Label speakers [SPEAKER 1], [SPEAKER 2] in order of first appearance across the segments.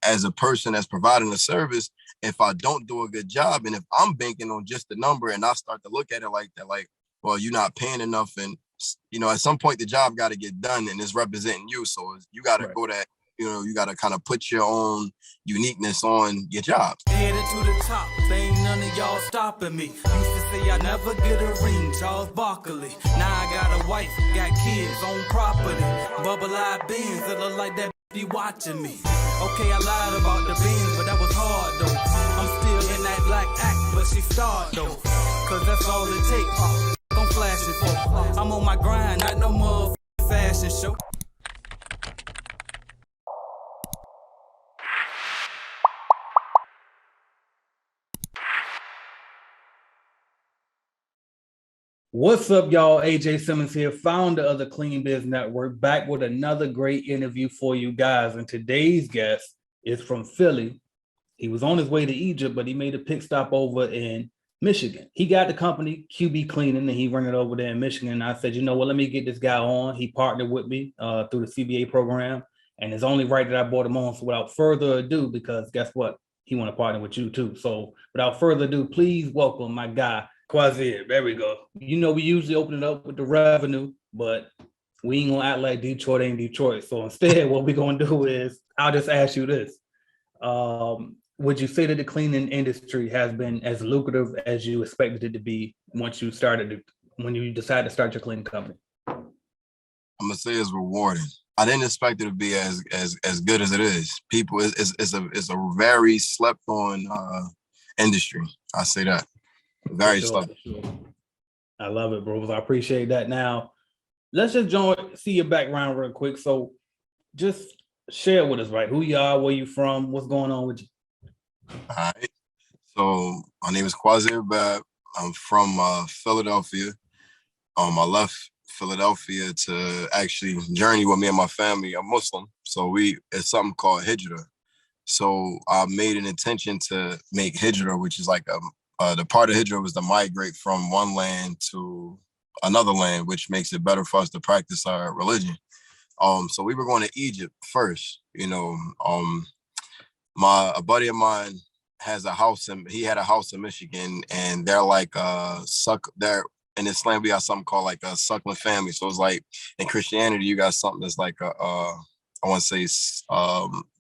[SPEAKER 1] as a person that's providing a service, if I don't do a good job, and if I'm banking on just the number, and I start to look at it like that, like, well, you're not paying enough, and at some point the job got to get done, and it's representing you, so you got to go that. You got to kind of put your own uniqueness on your job.
[SPEAKER 2] Headed to the top, ain't none of y'all stopping me. Used to say I never get a ring, Charles Barkley. Now I got a wife, got kids, on property. Bubble-eyed beans that look like that be watching me. Okay, I lied about the beans, but that was hard though. I'm still in that black act, but she starred though. Cause that's all it takes. I'm flashing for. I'm on my grind, not no more fashion show.
[SPEAKER 3] What's up, y'all? AJ Simmons here, founder of the Clean Biz Network, back with another great interview for you guys. And today's guest is from Philly. He was on his way to Egypt, but he made a pit stop over in Michigan. He got the company QB Cleaning, and he ran it over there in Michigan. And I said, you know what, let me get this guy on. He partnered with me through the CBA program, and it's only right that I brought him on. So without further ado, because guess what? He want to partner with you too. So without further ado, please welcome my guy, Quizir. There we go. We usually open it up with the revenue, but we ain't gonna act like Detroit ain't Detroit. So instead, what we're gonna do is, I'll just ask you this. Would you say that the cleaning industry has been as lucrative as you expected it to be when you decided to start your cleaning company?
[SPEAKER 1] I'm gonna say it's rewarding. I didn't expect it to be as good as it is. People, it's a very slept on industry. I say that. Very
[SPEAKER 3] sure. I love it, bro. I appreciate that. Now, let's just see your background real quick. So just share with us, right? Who you are, where you from, what's going on with you?
[SPEAKER 1] All right. So my name is Quasi Babb. I'm from Philadelphia. I left Philadelphia to actually journey with me and my family. I'm Muslim. So it's something called hijrah. So I made an intention to make hijrah, which is like the part of hijrah was to migrate from one land to another land, which makes it better for us to practice our religion. So we were going to Egypt first. A buddy of mine has a house he had a house in Michigan, and they're like they're in Islam we got something called like a suckling family. So it's like in Christianity you got something that's like I want to say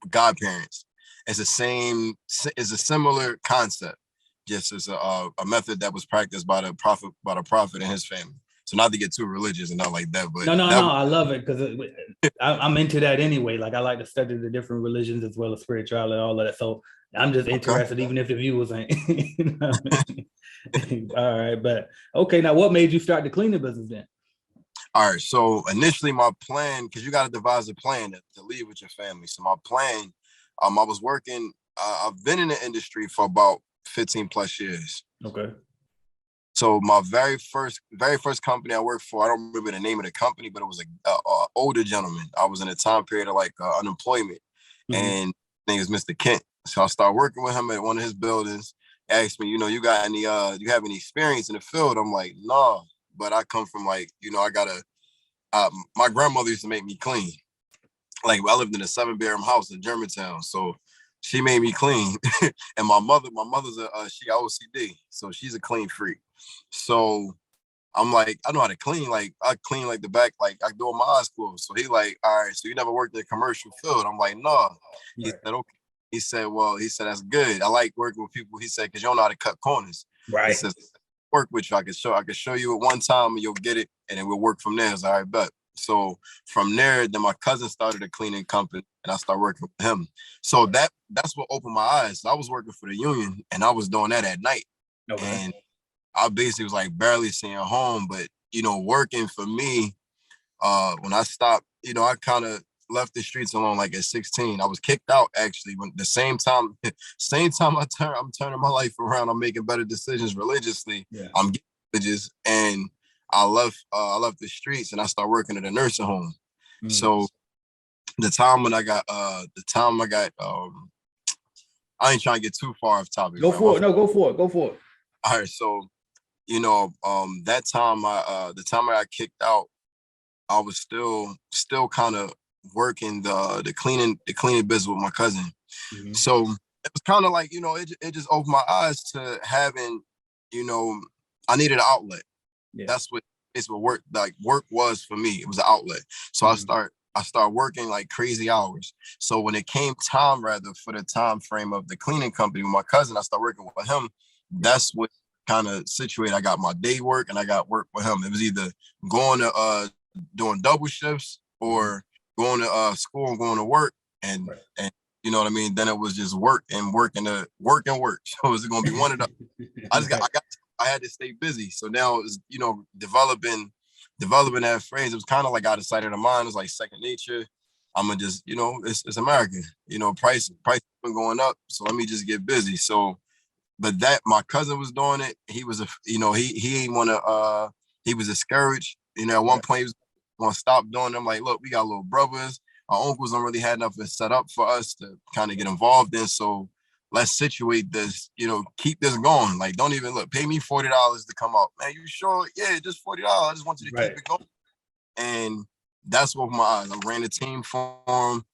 [SPEAKER 1] godparents. It's a similar concept. Just as a method that was practiced by the prophet and his family. So not to get too religious and not like that, but
[SPEAKER 3] no, I love it because I'm into that anyway. Like I like to study the different religions as well as spirituality and all of that. So I'm just interested, even if the viewers ain't. All right, but okay. Now, what made you start the cleaning business then?
[SPEAKER 1] All right. So initially, my plan, because you got to devise a plan to leave with your family. So my plan, I was working. I've been in the industry for about 15 plus years.
[SPEAKER 3] Okay.
[SPEAKER 1] So my very first company I worked for, I don't remember the name of the company, but it was a older gentleman. I was in a time period of like unemployment, and his name is Mr. Kent. So I started working with him at one of his buildings. He asked me, you got any, you have any experience in the field? I'm like, no, but I come from like, I gotta. My grandmother used to make me clean. Like I lived in a 7-bedroom house in Germantown, so she made me clean. And my mother's she OCD, so she's a clean freak. So I'm like, I know how to clean. Like I clean like the back, like I do with my eyes closed. So he like, all right, so you never worked in a commercial field? I'm like, no. He said, okay. He said, that's good. I like working with people. He said, because you don't know how to cut corners.
[SPEAKER 3] Right.
[SPEAKER 1] He says, work with you. I can show you at one time and you'll get it, and then we'll work from there. So all right, bet. So from there, then my cousin started a cleaning company, and I started working with him. So that's what opened my eyes. So I was working for the union, and I was doing that at night. Okay. And I basically was like barely seeing home, but working for me, when I stopped, I kind of left the streets alone. Like at 16, I was kicked out actually. When the same time I'm turning my life around. I'm making better decisions religiously. Yeah. I'm getting religious, and I left the streets and I started working at a nursing home. So the time I got, I ain't trying to get too far off topic.
[SPEAKER 3] Go for it. No, go for it.
[SPEAKER 1] All right. So, that time the time I got kicked out, I was still kind of working the cleaning business with my cousin. So it was kind of like, it just opened my eyes to having, I needed an outlet.
[SPEAKER 3] Yeah.
[SPEAKER 1] That's what it's what work was for me. It was an outlet. So I start working like crazy hours. So when it came time, rather, for the time frame of the cleaning company with my cousin, I started working with him. That's what kind of situated. I got my day work and I got work with him. It was either going to doing double shifts or going to school and going to work, and you know what I mean. Then it was just work and work and work and work. So it was going to be one of the. I had to stay busy. So now it was, developing that phrase. It was kind of like out of sight of the mind. It was like second nature. I'm gonna just, it's America. Price been going up. So let me just get busy. So, but that my cousin was doing it. He was he ain't want to. He was discouraged. At one point he was going to stop doing them. Like, look, we got little brothers. Our uncles don't really have nothing set up for us to kind of get involved in. So let's situate this, keep this going. Like, don't even pay me $40 to come out. Man, you sure? Yeah, just $40. I just want you to keep it going. And that's what my eyes. I ran a team for him.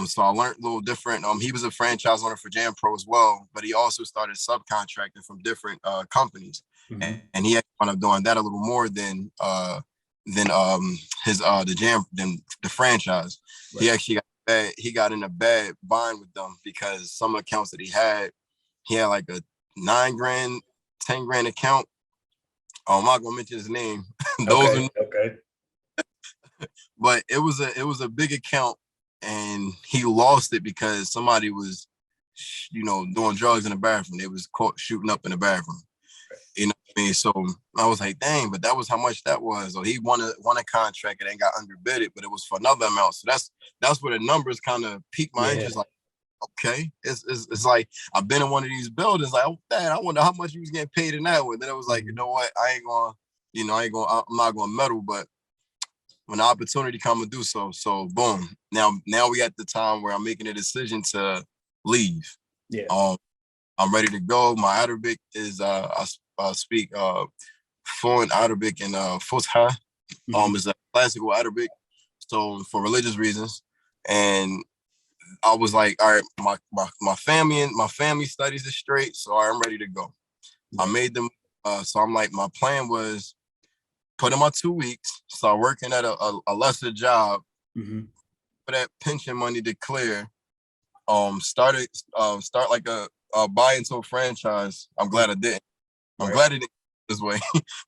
[SPEAKER 1] So I learned a little different. He was a franchise owner for Jam Pro as well, but he also started subcontracting from different companies. And he ended up doing that a little more than the franchise. He actually got in a bad bind with them because some accounts that he had like a $9,000, $10,000 account. I'm not gonna mention his name.
[SPEAKER 3] Okay.
[SPEAKER 1] But it was a big account, and he lost it because somebody was, doing drugs in the bathroom. They was caught shooting up in the bathroom. You know what I mean? So I was like, dang, but that was how much that was. So he won a contract and then got underbidded, but it was for another amount. So that's where the numbers kind of piqued my interest. Like, okay, it's like I've been in one of these buildings. Like, oh, Dad, I wonder how much you was getting paid in that one. Then it was like, you know what? I'm not gonna meddle, but when the opportunity come to do so. So boom. Now we at the time where I'm making a decision to leave.
[SPEAKER 3] Yeah.
[SPEAKER 1] I'm ready to go. My Arabic is I speak fluent Arabic and Fusha. Is a classical Arabic. So for religious reasons. And I was like, all right, my family studies is straight. So I'm ready to go. I made them so I'm like, my plan was put in my 2 weeks, start working at a lesser job, for that pension money to clear. Start like a buy into a franchise. I'm glad I didn't. I'm glad it didn't this way,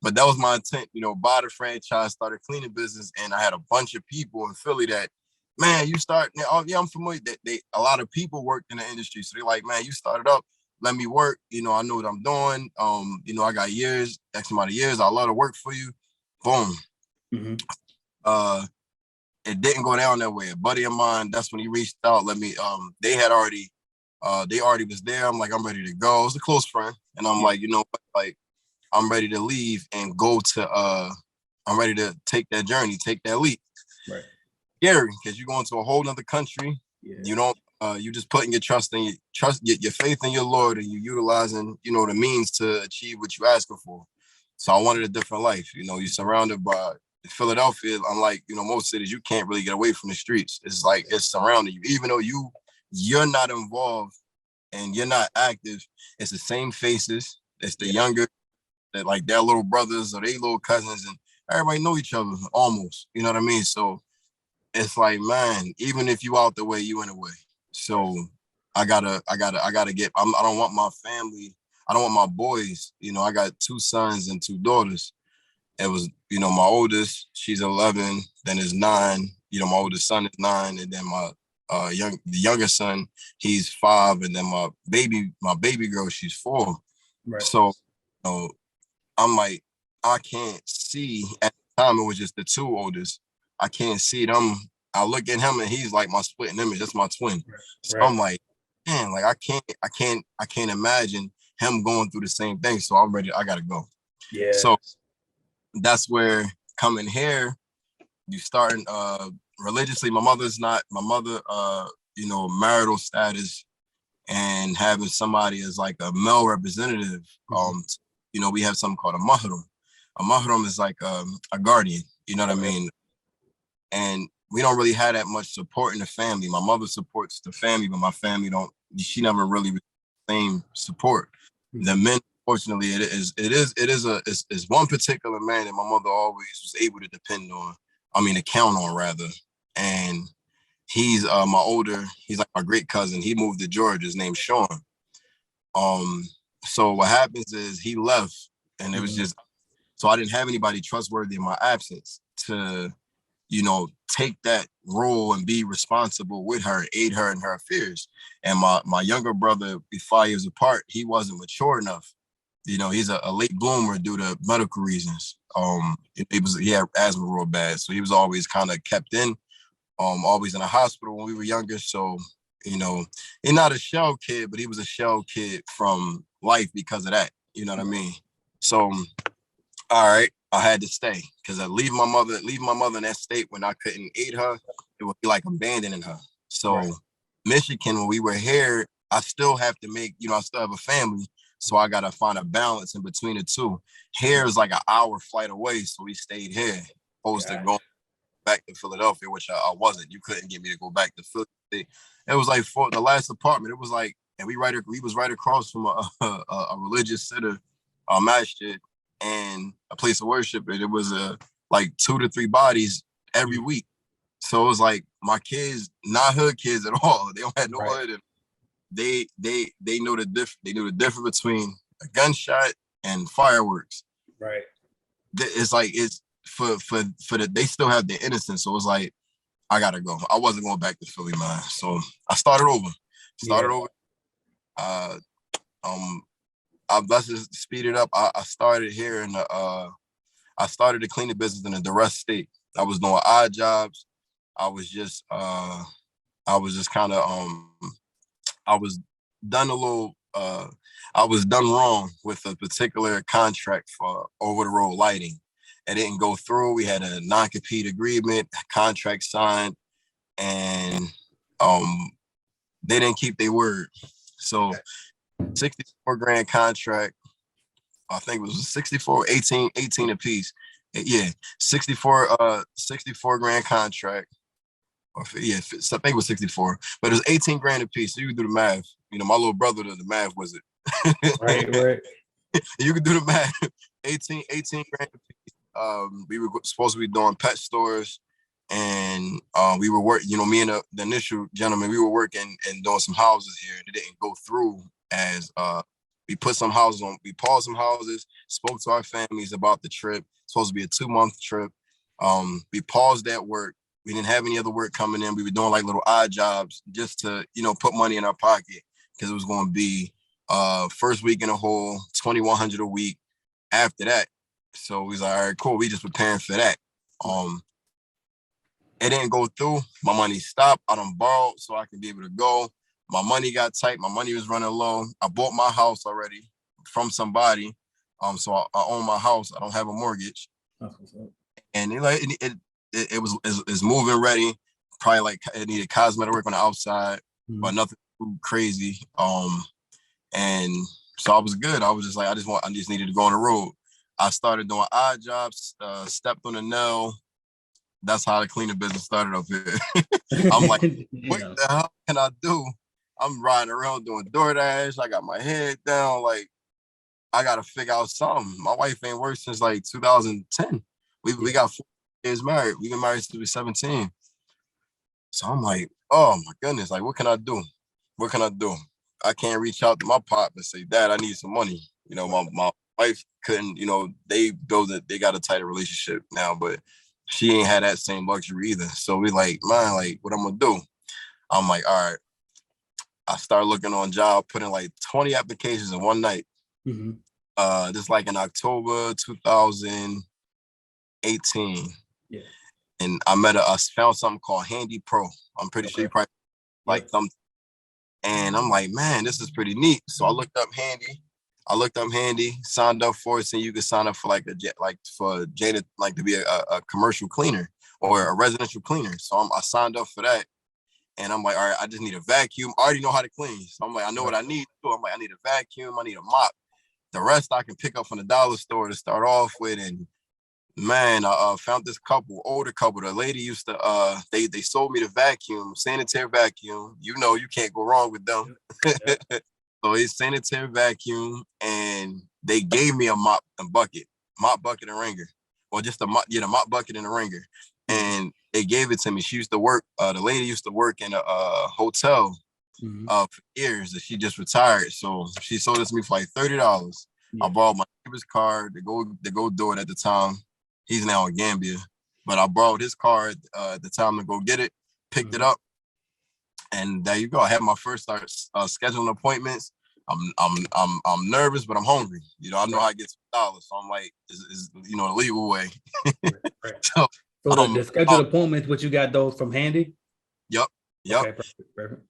[SPEAKER 1] but that was my intent. Buy the franchise, start a cleaning business, and I had a bunch of people in Philly that, man, you start. Oh yeah, I'm familiar. That a lot of people worked in the industry, so they're like, man, you started up. Let me work. I know what I'm doing. I got X amount of years. I love to work for you. Boom. It didn't go down that way. A buddy of mine, that's when he reached out. They already was there. I'm like, I'm ready to go. It was a close friend. And I'm like, I'm ready to leave and go to, I'm ready to take that journey, take that leap.
[SPEAKER 3] Right.
[SPEAKER 1] Scary, because you're going to a whole nother country. Yeah. You don't, you just putting your your faith in your Lord, and you utilizing, the means to achieve what you're asking for. So I wanted a different life. You're surrounded by Philadelphia, unlike, most cities, you can't really get away from the streets. It's like it's surrounding you. Even though you're not involved and you're not active, it's the same faces. It's the younger, that like their little brothers or their little cousins, and everybody know each other almost. You know what I mean? So it's like, man, even if you out the way, you in the way. So I gotta get. I don't want my family. I don't want my boys. I got 2 sons and 2 daughters. It was, my oldest, she's 11, then is 9. My oldest son is 9, and then the younger son, he's 5, and then my baby girl, she's 4. Right. So, I'm like, I can't see. At the time, it was just the 2 oldest. I can't see them. I look at him, and he's like my splitting image. That's my twin. Right. So I'm like, man, like I can't imagine him going through the same thing. So I'm ready. I gotta go. Yeah. So that's where coming here, you starting religiously. My mother, marital status and having somebody as like a male representative. We have something called a mahram. A mahram is like a guardian. You know what I mean? And we don't really have that much support in the family. My mother supports the family, but my family don't she never really received the same support. The men, fortunately, it's one particular man that my mother always was able to depend on. I mean, to count on rather. And he's he's like my great cousin. He moved to Georgia. His name's Sean. So what happens is he left, and it was just, so I didn't have anybody trustworthy in my absence to, take that role and be responsible with her, aid her in her affairs. And my younger brother, 5 years apart, he wasn't mature enough. He's a late bloomer due to medical reasons. He had asthma real bad, so he was always kind of kept in, always in a hospital when we were younger. So, he's not a shell kid, but he was a shell kid from life because of that. You know what I mean? So, all right, I had to stay because leaving my mother in that state when I couldn't aid her, it would be like abandoning her. So, right. Michigan, when we were here, I still have to make, I still have a family. So I got to find a balance in between the two. Here is like an hour flight away. So we stayed here, opposed to going back to Philadelphia, which I wasn't. You couldn't get me to go back to Philly. It was like for the last apartment. It was like, and we was right across from a religious center, masjid, and a place of worship. And it was like 2 to 3 bodies every week. So it was like my kids, not hood kids at all. They don't have no hood. And they know the difference. They knew the difference between a gunshot and fireworks.
[SPEAKER 3] Right.
[SPEAKER 1] It's like it's for they still have their innocence. So it's like I gotta go. I wasn't going back to Philly, man. So I started over. Let's just speed it up. I started here in I started the cleaning business in a duress state. I was doing odd jobs. I was just kind of I was done wrong with a particular contract for over the road lighting. It didn't go through. We had a non-compete agreement, contract signed, and they didn't keep their word. So 64 grand contract, I think it was 64, 18 a piece. Yeah, 64 grand contract. I think it was 64, but it was 18 grand a piece. So you can do the math. My little brother did the math, was it?
[SPEAKER 3] Right.
[SPEAKER 1] You can do the math. 18 grand a piece. We were supposed to be doing pet stores, and we were working. Me and the initial gentleman, we were working and doing some houses here, and it didn't go through. As we put some houses on, we paused some houses, spoke to our families about the trip. It's supposed to be a 2-month trip. We paused that work. We didn't have any other work coming in. We were doing like little odd jobs just to, put money in our pocket because it was going to be first week in a hole, $2,100 a week after that. So we was like, all right, cool. We just preparing for that. It didn't go through. My money stopped. I done borrowed so I could be able to go. My money got tight. My money was running low. I bought my house already from somebody. So I own my house. I don't have a mortgage. And it was moving ready. Probably like it needed cosmetic work on the outside, but nothing too crazy. And so I was good. I was just like, I just needed to go on the road. I started doing odd jobs, stepped on a nail. That's how the cleaning business started up here. I'm like, what the hell can I do? I'm riding around doing DoorDash. I got my head down. Like, I got to figure out something. My wife ain't worked since like 2010. We got 4 years married. We've been married since we were 17. So I'm like, oh my goodness. Like, what can I do? What can I do? I can't reach out to my pop and say, Dad, I need some money. My wife couldn't, they got a tighter relationship now, but she ain't had that same luxury either. So we like, man, like, what I'm going to do? I'm like, all right. I started looking on job, putting like 20 applications in one night. Just like in October 2018. Yeah. And I found something called Handy Pro. I'm pretty sure you probably like them. And I'm like, man, this is pretty neat. So I looked up Handy. Signed up for it, so you could sign up for Jada, like to be a commercial cleaner or a residential cleaner. So I signed up for that. And I'm like, all right, I just need a vacuum. I already know how to clean. So I'm like, I know what I need. So I'm like, I need a vacuum. I need a mop. The rest I can pick up from the dollar store to start off with. And Man, I found this older couple. The lady used to they sold me the vacuum, sanitary vacuum. You know, you can't go wrong with them.
[SPEAKER 3] Yep.
[SPEAKER 1] So it's sanitary vacuum, and they gave me a mop bucket and ringer, or just the mop bucket and a ringer, and they gave it to me. She used to work. The lady used to work in a hotel for years. That she just retired, so she sold it to me for like $30.
[SPEAKER 3] Yeah.
[SPEAKER 1] I borrowed my neighbor's car to go do it at the time. He's now in Gambia, but I borrowed his car at the time to go get it, picked it up, and there you go. I had my first start scheduling appointments. I'm nervous, but I'm hungry. You know, I know how to get $2, so I'm like, is the legal way.
[SPEAKER 3] Right.
[SPEAKER 1] So,
[SPEAKER 3] So the scheduled appointments, what you got those from Handy?
[SPEAKER 1] Yep.
[SPEAKER 3] Okay, perfect.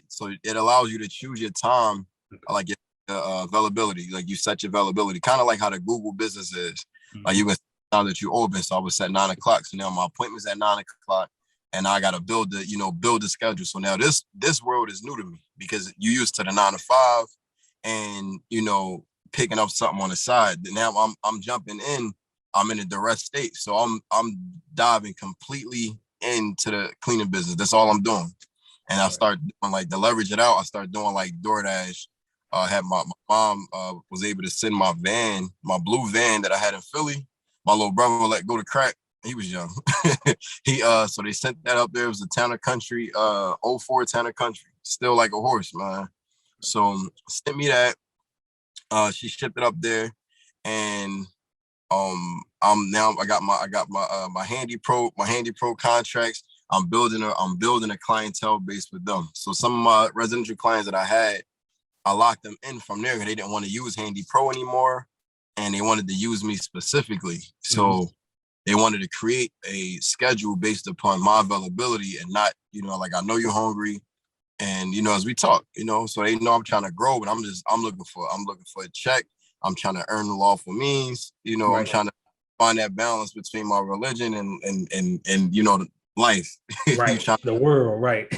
[SPEAKER 1] So it allows you to choose your time, like your availability. Like you set your availability, kind of like how the Google business is. Like you can set the time that you open. So I was set 9 o'clock. So now my appointment's at 9 o'clock, and I got to build the schedule. So now this world is new to me because you used to the 9 to 5, and picking up something on the side. Now I'm jumping in. I'm in a direct state, so I'm diving completely into the cleaning business. That's all I'm doing. And I start doing like to leverage it out. I start doing like DoorDash. Had my mom was able to send my van, my blue van that I had in Philly. My little brother let go to crack. He was young. So they sent that up there. It was a Town and Country, '04 Town and Country. Still like a horse, man. So sent me that. She shipped it up there, and I got my Handy Pro contracts. I'm building a clientele base with them. So some of my residential clients that I had, I locked them in from there because they didn't want to use Handy Pro anymore, and they wanted to use me specifically. So they wanted to create a schedule based upon my availability and not, like I know you're hungry, and as we talk, so they know I'm trying to grow, but I'm looking for a check. I'm trying to earn the lawful means. I'm trying to find that balance between my religion and life.
[SPEAKER 3] Right. The world, right.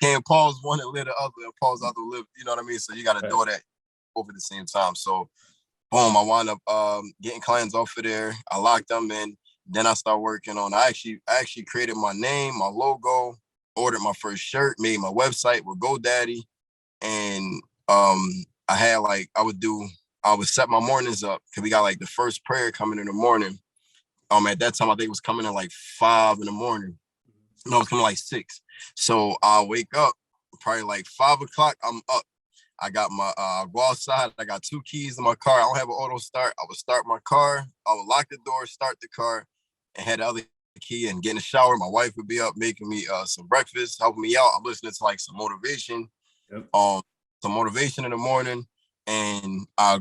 [SPEAKER 1] Can't pause one and live the other, and pause the other live. You know what I mean? So you got to do that over the same time. So boom, I wound up getting clients off of there. I locked them in. Then I start working on. I actually created my name, my logo, ordered my first shirt, made my website with GoDaddy, and I had I would set my mornings up because we got like the first prayer coming in the morning. At that time I think it was coming in like 5 in the morning. No, it was coming like 6. So I wake up probably like 5 o'clock. I'm up. I got my go outside. I got 2 keys in my car. I don't have an auto start. I would start my car. I would lock the door, start the car, and had the other key and get in the shower. My wife would be up making me some breakfast, helping me out. I'm listening to like some motivation. Some motivation in the morning. And by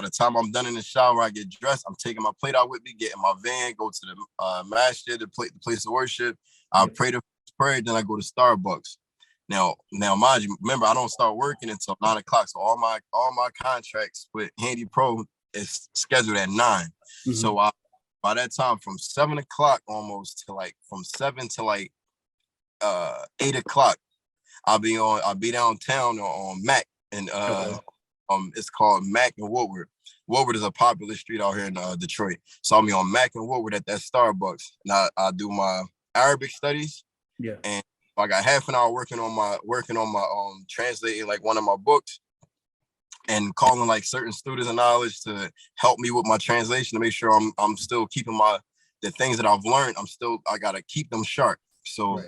[SPEAKER 1] the time I'm done in the shower, I get dressed. I'm taking my plate out with me, get in my van, go to the masjid, the place of worship. I pray the prayer, then I go to Starbucks. Now, mind you, remember I don't start working until 9 o'clock. So all my contracts with Handy Pro is scheduled at 9. So by that time, from 7 o'clock almost to like from 7 to like 8 o'clock, I'll be downtown on Mac and it's called Mac and Woodward. Woodward is a popular street out here in Detroit. So I'll be on Mac and Woodward at that Starbucks. And I do my Arabic studies.
[SPEAKER 3] Yeah.
[SPEAKER 1] And I got half an hour working on my translating like one of my books and calling like certain students of knowledge to help me with my translation to make sure I'm still keeping the things that I've learned. I gotta keep them sharp. So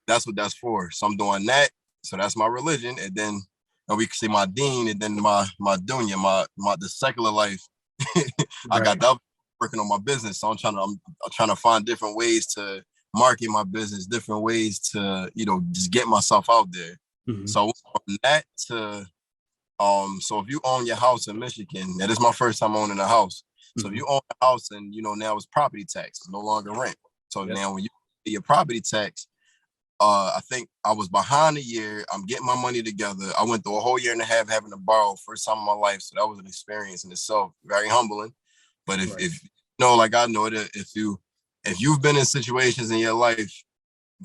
[SPEAKER 1] that's what that's for. So I'm doing that. So that's my religion. And then we can say my deen, and then my dunya, the secular life. I got that working on my business. So I'm trying to find different ways to market my business, different ways to, just get myself out there. So from that to so if you own your house in Michigan, that is my first time owning a house. So if you own a house and now it's property tax, no longer rent. So now when you pay your property tax, I think I was behind a year. I'm getting my money together. I went through a whole year and a half having to borrow, first time in my life. So that was an experience in itself, very humbling. But if like I know that if you've been in situations in your life,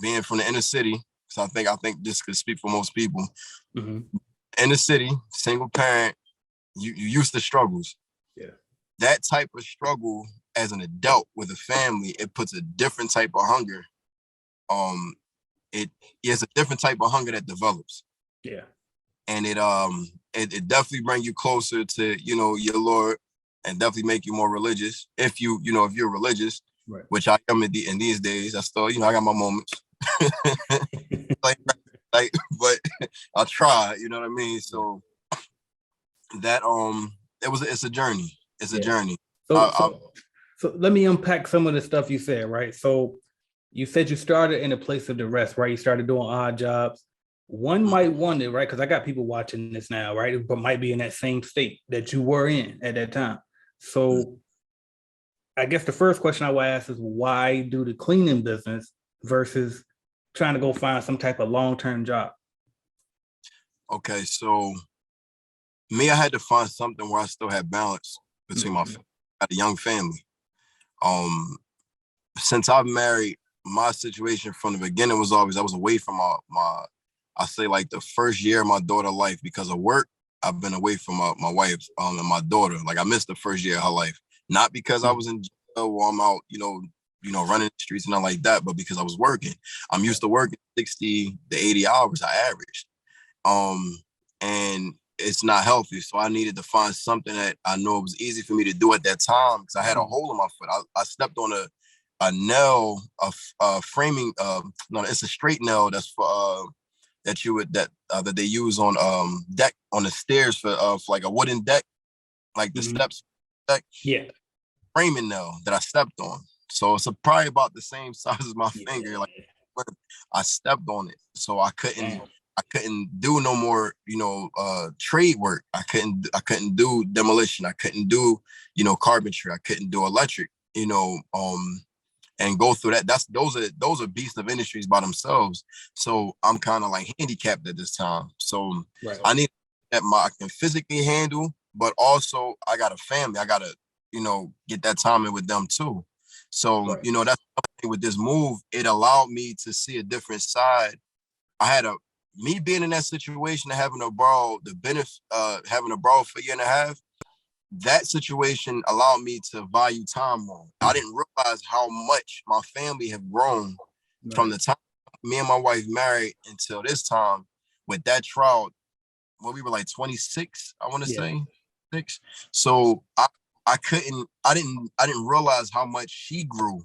[SPEAKER 1] being from the inner city, so I think this could speak for most people. In the city, single parent, you used to struggles.
[SPEAKER 3] Yeah.
[SPEAKER 1] that type of struggle as an adult with a family, it puts a different type of hunger. It's a different type of hunger that develops.
[SPEAKER 3] Yeah.
[SPEAKER 1] And it definitely brings you closer to, your Lord, and definitely make you more religious. If you're religious,
[SPEAKER 3] right.
[SPEAKER 1] Which I am in these days, I still, I got my moments. like, but I try, you know what I mean? So that, it's a journey. It's a journey.
[SPEAKER 3] So let me unpack some of the stuff you said, right? So you said you started in a place of duress, right? You started doing odd jobs. One might wonder, right? Because I got people watching this now, right? But might be in that same state that you were in at that time. So I guess the first question I would ask is, why do the cleaning business versus trying to go find some type of long-term job?
[SPEAKER 1] Okay, so me, I had to find something where I still had balance between I had a young family. Since I've married, my situation from the beginning was always I was away from my I say like the first year of my daughter's life because of work. I've been away from my wife and my daughter. Like I missed the first year of her life, not because I was in jail or I'm out, running the streets and not like that, but because I was working. I'm used to working 60 to 80 hours I averaged. And it's not healthy. So I needed to find something that I know it was easy for me to do at that time because I had a hole in my foot. I stepped on a nail, a framing. No, it's a straight nail that's for that they use on deck on the stairs for like a wooden deck, like the steps deck.
[SPEAKER 3] Yeah,
[SPEAKER 1] framing nail that I stepped on. So it's probably about the same size as my finger. Like I stepped on it, so I couldn't do no more, trade work. I couldn't do demolition. I couldn't do, carpentry. I couldn't do electric, and go through that. Those are beasts of industries by themselves. So I'm kind of like handicapped at this time. So I need that I can physically handle, but also I got a family. I gotta, get that time in with them too. So, that's with this move, it allowed me to see a different side. Me being in that situation and having to borrow the benefit, having to borrow for a year and a half, that situation allowed me to value time more. I didn't realize how much my family have grown from the time me and my wife married until this time with that trial. Well, we were like 26, I want to say 6. So I didn't realize how much she grew,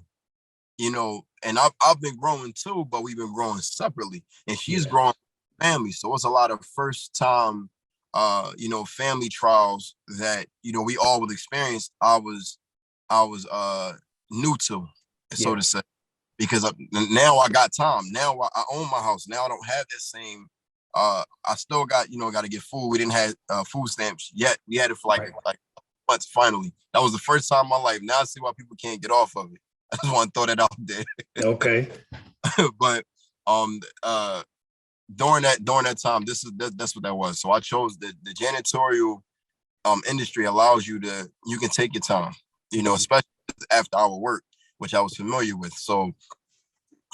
[SPEAKER 1] and I've been growing too, but we've been growing separately, and she's growing family. So it's a lot of first time, family trials that, we all would experience. I was new to, so to say, because now I got time. Now I own my house. Now I don't have that same, I still got, got to get food. We didn't have food stamps yet. We had it for like months finally. That was the first time in my life. Now I see why people can't get off of it. I just want to throw that out there.
[SPEAKER 3] Okay.
[SPEAKER 1] But during that time, that's what that was. So I chose the janitorial industry allows you can take your time, especially after hour work, which I was familiar with. So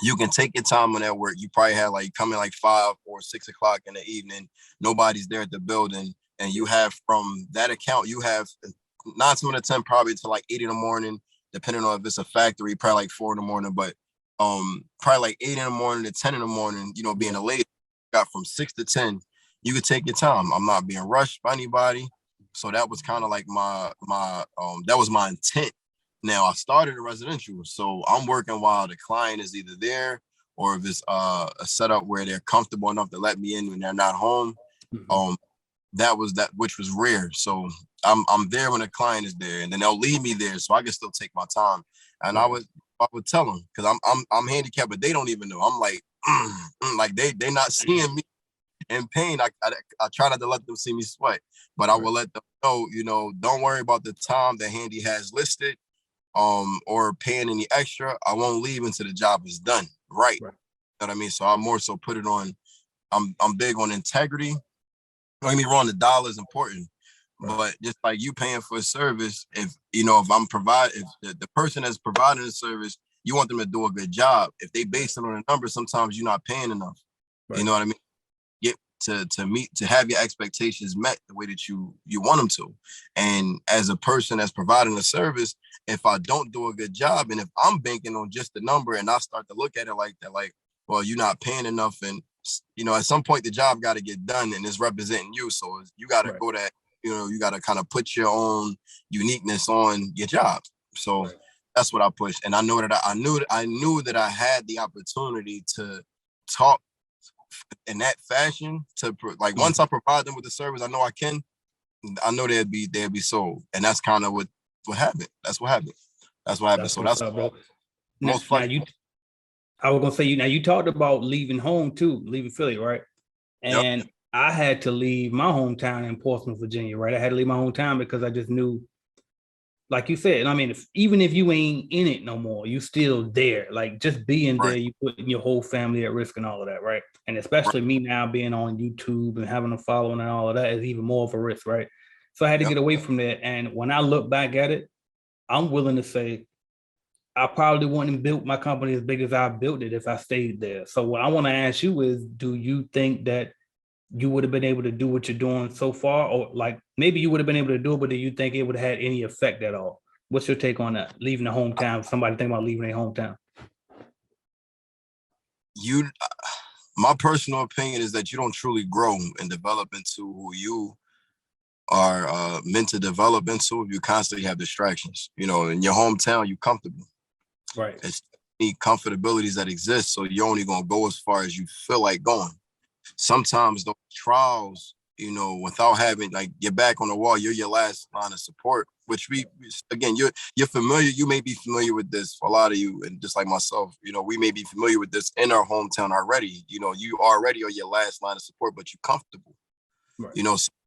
[SPEAKER 1] you can take your time on that work. You probably had like come in like 5 or 6 o'clock in the evening. Nobody's there at the building. And you have from that account, you have 9 times out of 10, probably to like 8 in the morning, depending on if it's a factory, probably like 4 in the morning, but probably like 8 in the morning to 10 in the morning, being a lady, got from 6 to 10, you could take your time. I'm not being rushed by anybody. So that was kind of like my that was my intent. Now I started a residential, so I'm working while the client is either there or if it's a setup where they're comfortable enough to let me in when they're not home. That which was rare. So I'm there when the client is there, and then they'll leave me there, so I can still take my time. And I would tell them because I'm handicapped, but they don't even know. I'm like, like they not seeing me in pain. I try not to let them see me sweat, but I will let them know, don't worry about the time that Handy has listed, or paying any extra. I won't leave until the job is done. Right. You know what I mean? So I more so put it on. I'm big on integrity. Don't get me wrong, the dollar is important, but just like you paying for a service, if I'm if the person that's providing the service, you want them to do a good job. If they base it on a number, sometimes you're not paying enough. You know what I mean? to have your expectations met the way that you want them to. And as a person that's providing a service, if I don't do a good job, and if I'm banking on just the number, and I start to look at it like that, like, well, you're not paying enough, and at some point the job got to get done, and it's representing you, so you got to go that, you got to kind of put your own uniqueness on your job. So that's what I pushed, and I knew that I knew that I had the opportunity to talk in that fashion to like once I provide them with the service, I know they'd be sold, and that's kind of what happened. That's what happened. So that's
[SPEAKER 3] up, bro.
[SPEAKER 1] most fun.
[SPEAKER 3] I was gonna say you talked about leaving home too, leaving Philly, right? And I had to leave my hometown in Portsmouth, Virginia, right? I had to leave my hometown because I just knew, like you said, I mean, even if you ain't in it no more, you still there. Like just being there, you putting your whole family at risk and all of that, right? And especially me now being on YouTube and having a following and all of that is even more of a risk, right? So I had to get away from that. And when I look back at it, I'm willing to say I probably wouldn't have built my company as big as I built it if I stayed there. So what I want to ask you is, do you think that you would have been able to do what you're doing so far? Or like maybe you would have been able to do it, but do you think it would have had any effect at all? What's your take on that? Leaving the hometown, somebody think about leaving their hometown.
[SPEAKER 1] My personal opinion is that you don't truly grow and develop into who you are meant to develop into if you constantly have distractions. In your hometown, you're comfortable.
[SPEAKER 3] Right.
[SPEAKER 1] It's any comfortabilities that exist, so you're only going to go as far as you feel like going. Sometimes those trials, without having like your back on the wall, you're your last line of support, which you're familiar. You may be familiar with this for a lot of you, and just like myself, we may be familiar with this in our hometown already. You already are your last line of support, but you're comfortable. Right.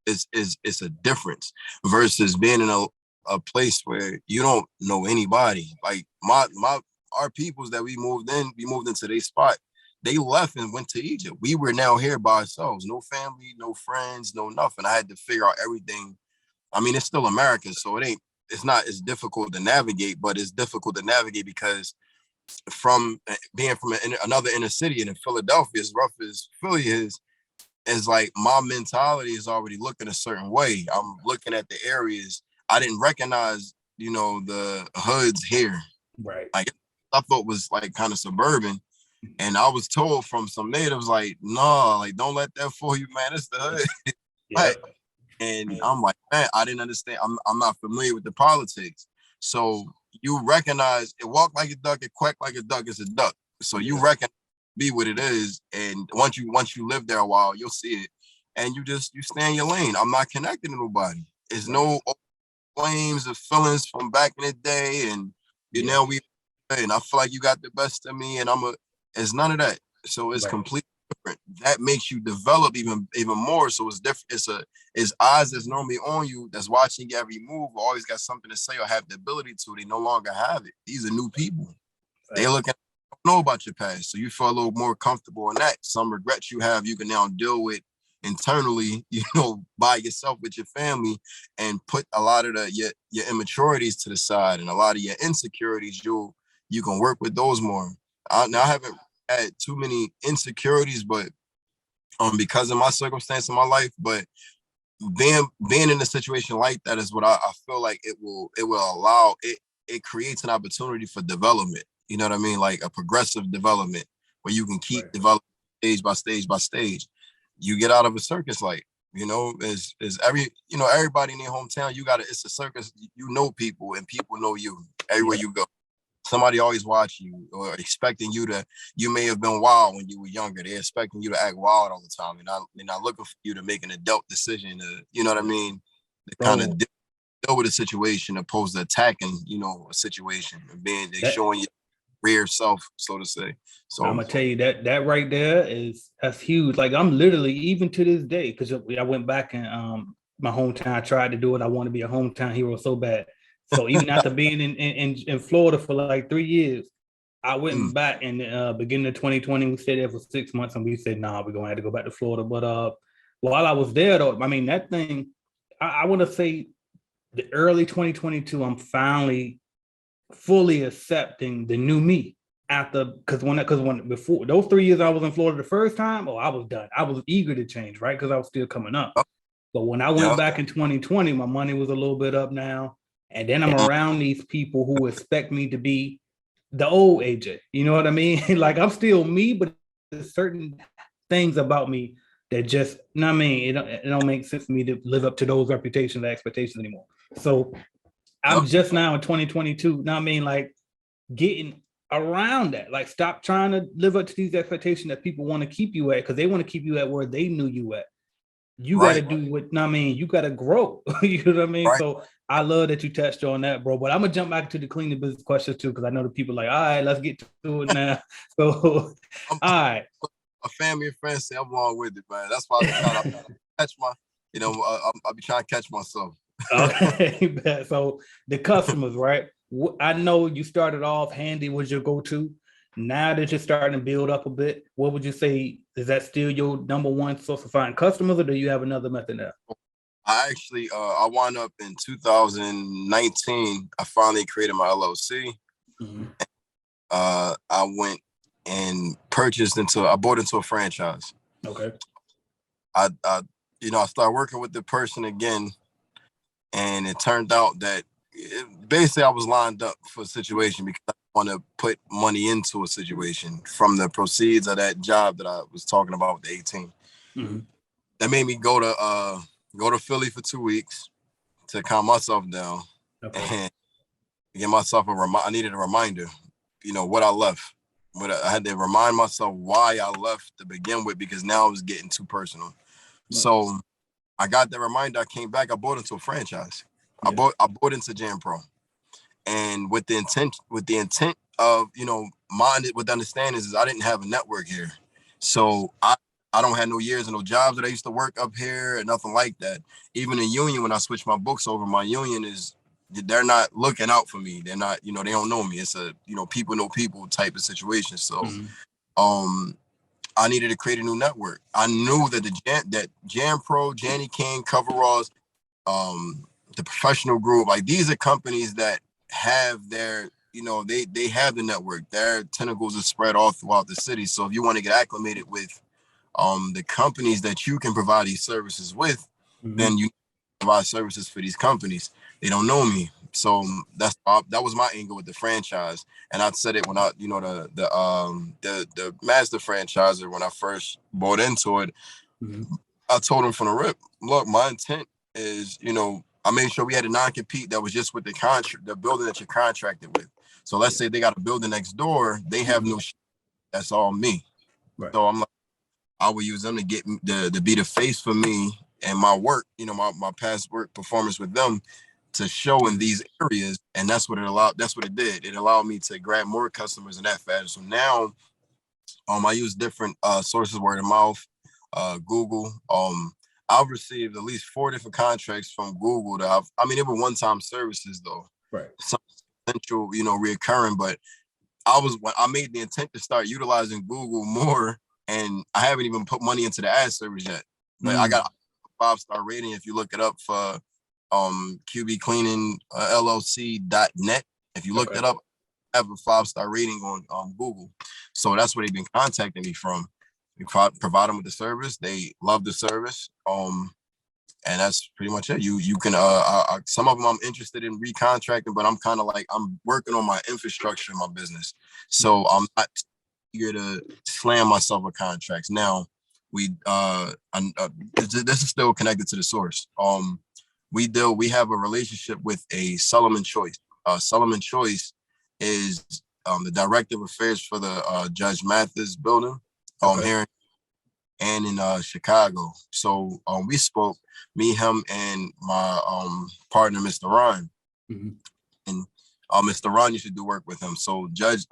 [SPEAKER 1] It's a difference versus being in a place where you don't know anybody. Like our peoples that we moved into their spot. They left and went to Egypt. We were now here by ourselves. No family, no friends, no nothing. I had to figure out everything. I mean, it's still America, so it's not as difficult to navigate, but it's difficult to navigate because from being from another inner city, and in Philadelphia, as rough as Philly is like my mentality is already looking a certain way. I'm looking at the areas. I didn't recognize, the hoods here.
[SPEAKER 3] Right.
[SPEAKER 1] Like I thought was like kind of suburban. And I was told from some natives, like, no, like, don't let that fool you, man. It's the hood. Right. And I'm like, man, I didn't understand. I'm not familiar with the politics. So you recognize it walk like a duck, it quack like a duck, it's a duck. So you recognize be what it is. And once you live there a while, you'll see it. And you stay in your lane. I'm not connected to nobody. There's no flames of feelings from back in the day. And and I feel like you got the best of me, and it's none of that. So it's completely different. That makes you develop even more. So it's different. It's eyes that's normally on you, that's watching every move, always got something to say or have the ability to. They no longer have it. These are new people. They look at know about your past. So you feel a little more comfortable in that. Some regrets you have, you can now deal with internally, by yourself with your family, and put a lot of your immaturities to the side, and a lot of your insecurities, you can work with those more. I haven't had too many insecurities, but because of my circumstance in my life, but being in a situation like that is what I feel like it will allow it creates an opportunity for development. You know what I mean? Like a progressive development where you can keep developing stage by stage by stage. You get out of a circus, like, is everybody in their hometown, it's a circus, people and people know you everywhere you go. Somebody always watching you or expecting you may have been wild when you were younger. They're expecting you to act wild all the time. They're not looking for you to make an adult decision to, what I mean? To kind of deal with a situation opposed to attacking, a situation and showing you real self, so to say. So
[SPEAKER 3] I'm gonna tell you that right there that's huge. Like I'm literally, even to this day, because I went back and my hometown, I tried to do it. I want to be a hometown hero so bad. So even after being in Florida for like 3 years, I went back in the beginning of 2020. We stayed there for 6 months, and we said, nah, we're gonna have to go back to Florida. But while I was there, though, I mean, that thing, I want to say the early 2022, I'm finally fully accepting the new me. after, because when before those 3 years I was in Florida the first time, I was done. I was eager to change, right? Because I was still coming up. But when I went
[SPEAKER 1] Yeah.
[SPEAKER 3] back in 2020, my money was a little bit up now. And then I'm around these people who expect me to be the old AJ. You know what I mean? Like I'm still me, but there's certain things about me that just, you know what I mean? It don't make sense for me to live up to those reputations, expectations anymore. So I'm
[SPEAKER 1] Yep.
[SPEAKER 3] just now in 2022. You know what I mean? Like getting around that. Like stop trying to live up to these expectations that people want to keep you at because they want to keep you at where they knew you at. You got to
[SPEAKER 1] Right.
[SPEAKER 3] do what, I mean, you got to grow. You know what I mean?
[SPEAKER 1] Right.
[SPEAKER 3] So I love that you touched on that, bro. But I'm gonna jump back to the cleaning business questions too, because I know the people like, all right, let's get to it now. So, all
[SPEAKER 1] I'm
[SPEAKER 3] right.
[SPEAKER 1] a family and friends say I'm along with it, man. That's why I be trying to catch my, I be trying to catch myself.
[SPEAKER 3] Okay. So the customers, right? I know you started off Handy was your go-to. Now that you're starting to build up a bit, what would you say? Is that still your number one source of finding customers, or do you have another method now?
[SPEAKER 1] I actually, I wound up in 2019. I finally created my LLC.
[SPEAKER 3] Mm-hmm.
[SPEAKER 1] I went and I bought into a franchise.
[SPEAKER 3] Okay.
[SPEAKER 1] I started working with the person again, and it turned out that basically I was lined up for a situation because I want to put money into a situation from the proceeds of that job that I was talking about with the 18.
[SPEAKER 3] Mm-hmm.
[SPEAKER 1] That made me go to Philly for 2 weeks to calm myself down.
[SPEAKER 3] Okay.
[SPEAKER 1] And give myself I needed a reminder, what I left. I had to remind myself why I left to begin with, because now it was getting too personal.
[SPEAKER 3] Nice.
[SPEAKER 1] So I got the reminder. I came back. I bought into a franchise.
[SPEAKER 3] Yeah.
[SPEAKER 1] I bought into Jam Pro, and with the intent of mind with understanding is I didn't have a network here, so I don't have no years and no jobs that I used to work up here and nothing like that. Even in union, when I switched my books over, my union they're not looking out for me. They're not, they don't know me. It's a people know people type of situation. So I needed to create a new network. I knew that that Jam Pro, Janny King, Coveralls, the professional group, like these are companies that have their, they have the network. Their tentacles are spread all throughout the city. So if you want to get acclimated with the companies that you can provide these services with, then you provide services for these companies. They don't know me. So that was my angle with the franchise. And I said it when I, the master franchisor, when I first bought into it, I told him from the rip, look, my intent is, I made sure we had a non-compete that was just with the building that you're contracted with. So let's say they got a building next door, they have no that's all me. Right. So I'm like, I will use them to get to be the face for me and my work, my past work performance with them to show in these areas. And that's what it did. It allowed me to grab more customers in that fashion. So now I use different sources, word of mouth, Google. I've received at least 4 different contracts from Google that they were one-time services though. Right. Some potential, reoccurring, but when I made the intent to start utilizing Google more, and I haven't even put money into the ad service yet. But I got a 5-star rating if you look it up for QB Cleaning LLC.net. If you look it up, I have a 5-star rating on Google. So that's where they've been contacting me from. We provide them with the service. They love the service. And that's pretty much it. You can some of them I'm interested in recontracting, but I'm kind of like I'm working on my infrastructure in my business. So I'm not eager to slam myself with contracts. Now this is still connected to the source. We have a relationship with a Solomon Choice. Solomon Choice is the director of affairs for the Judge Mathis building here and in Chicago. So we spoke, me, him, and my partner, Mr. Ron. And Mr. Ron used to do work with him. So Judge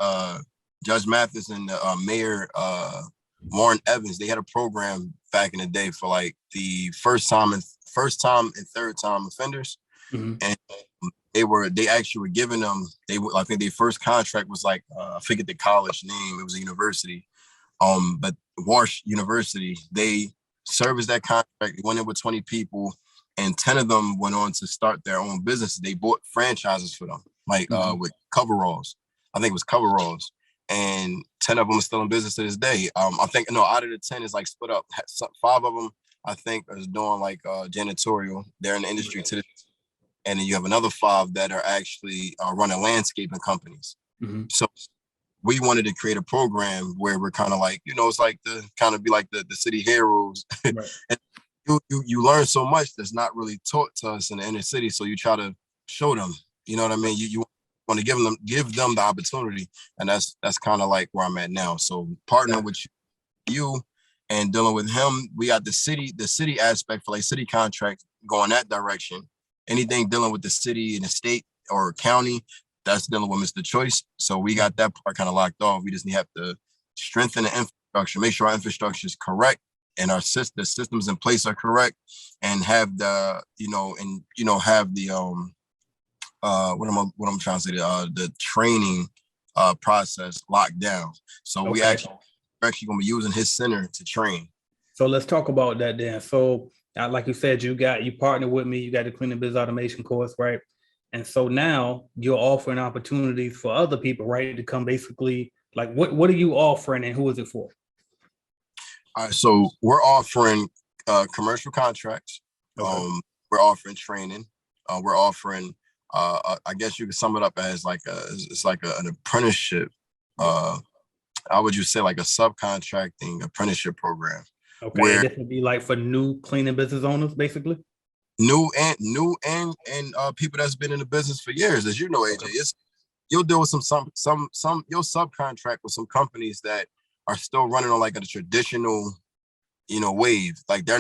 [SPEAKER 1] Mathis and Mayor Warren Evans, they had a program back in the day for like the first time and third time offenders. And they actually were giving them, I think their first contract was like, I forget the college name, it was a university. But Warsh University, they serviced that contract. They went in with 20 people, and 10 of them went on to start their own business. They bought franchises for them, like with Coveralls. I think it was Coveralls. and 10 of them are still in business to this day. I think no, out of the 10 is like split up. 5 of them I think is doing like janitorial. They're in the industry to this, and then you have another 5 that are actually running landscaping companies.
[SPEAKER 3] Mm-hmm.
[SPEAKER 1] So we wanted to create a program where we're kind of like, it's like the kind of be like the city heroes.
[SPEAKER 3] Right.
[SPEAKER 1] And you learn so much that's not really taught to us in the inner city. So you try to show them, you know what I mean? You want to give them the opportunity. And that's kind of like where I'm at now. So partnering with you and dealing with him, we got the city aspect for like city contracts going that direction. Anything dealing with the city and the state or county, that's dealing with Mr. Choice. So we got that part kind of locked off. We just have to strengthen the infrastructure, make sure our infrastructure is correct and the systems in place are correct, and have the, have the what I'm trying to say, the training process locked down. So we're actually gonna be using his center to train.
[SPEAKER 3] So let's talk about that then. So like you said, you partnered with me, you got the cleaning biz automation course, right? And so now you're offering opportunities for other people, right? To come basically, like what are you offering and who is it for?
[SPEAKER 1] All right, so we're offering commercial contracts.
[SPEAKER 3] Okay.
[SPEAKER 1] We're offering training. We're offering, I guess you could sum it up as like an apprenticeship. How would you say, like a subcontracting apprenticeship program?
[SPEAKER 3] Okay,
[SPEAKER 1] where
[SPEAKER 3] this would be like for new cleaning business owners, basically.
[SPEAKER 1] New and people that's been in the business for years, as you know, AJ. You'll deal with some you'll subcontract with some companies that are still running on like a traditional, wave. Like they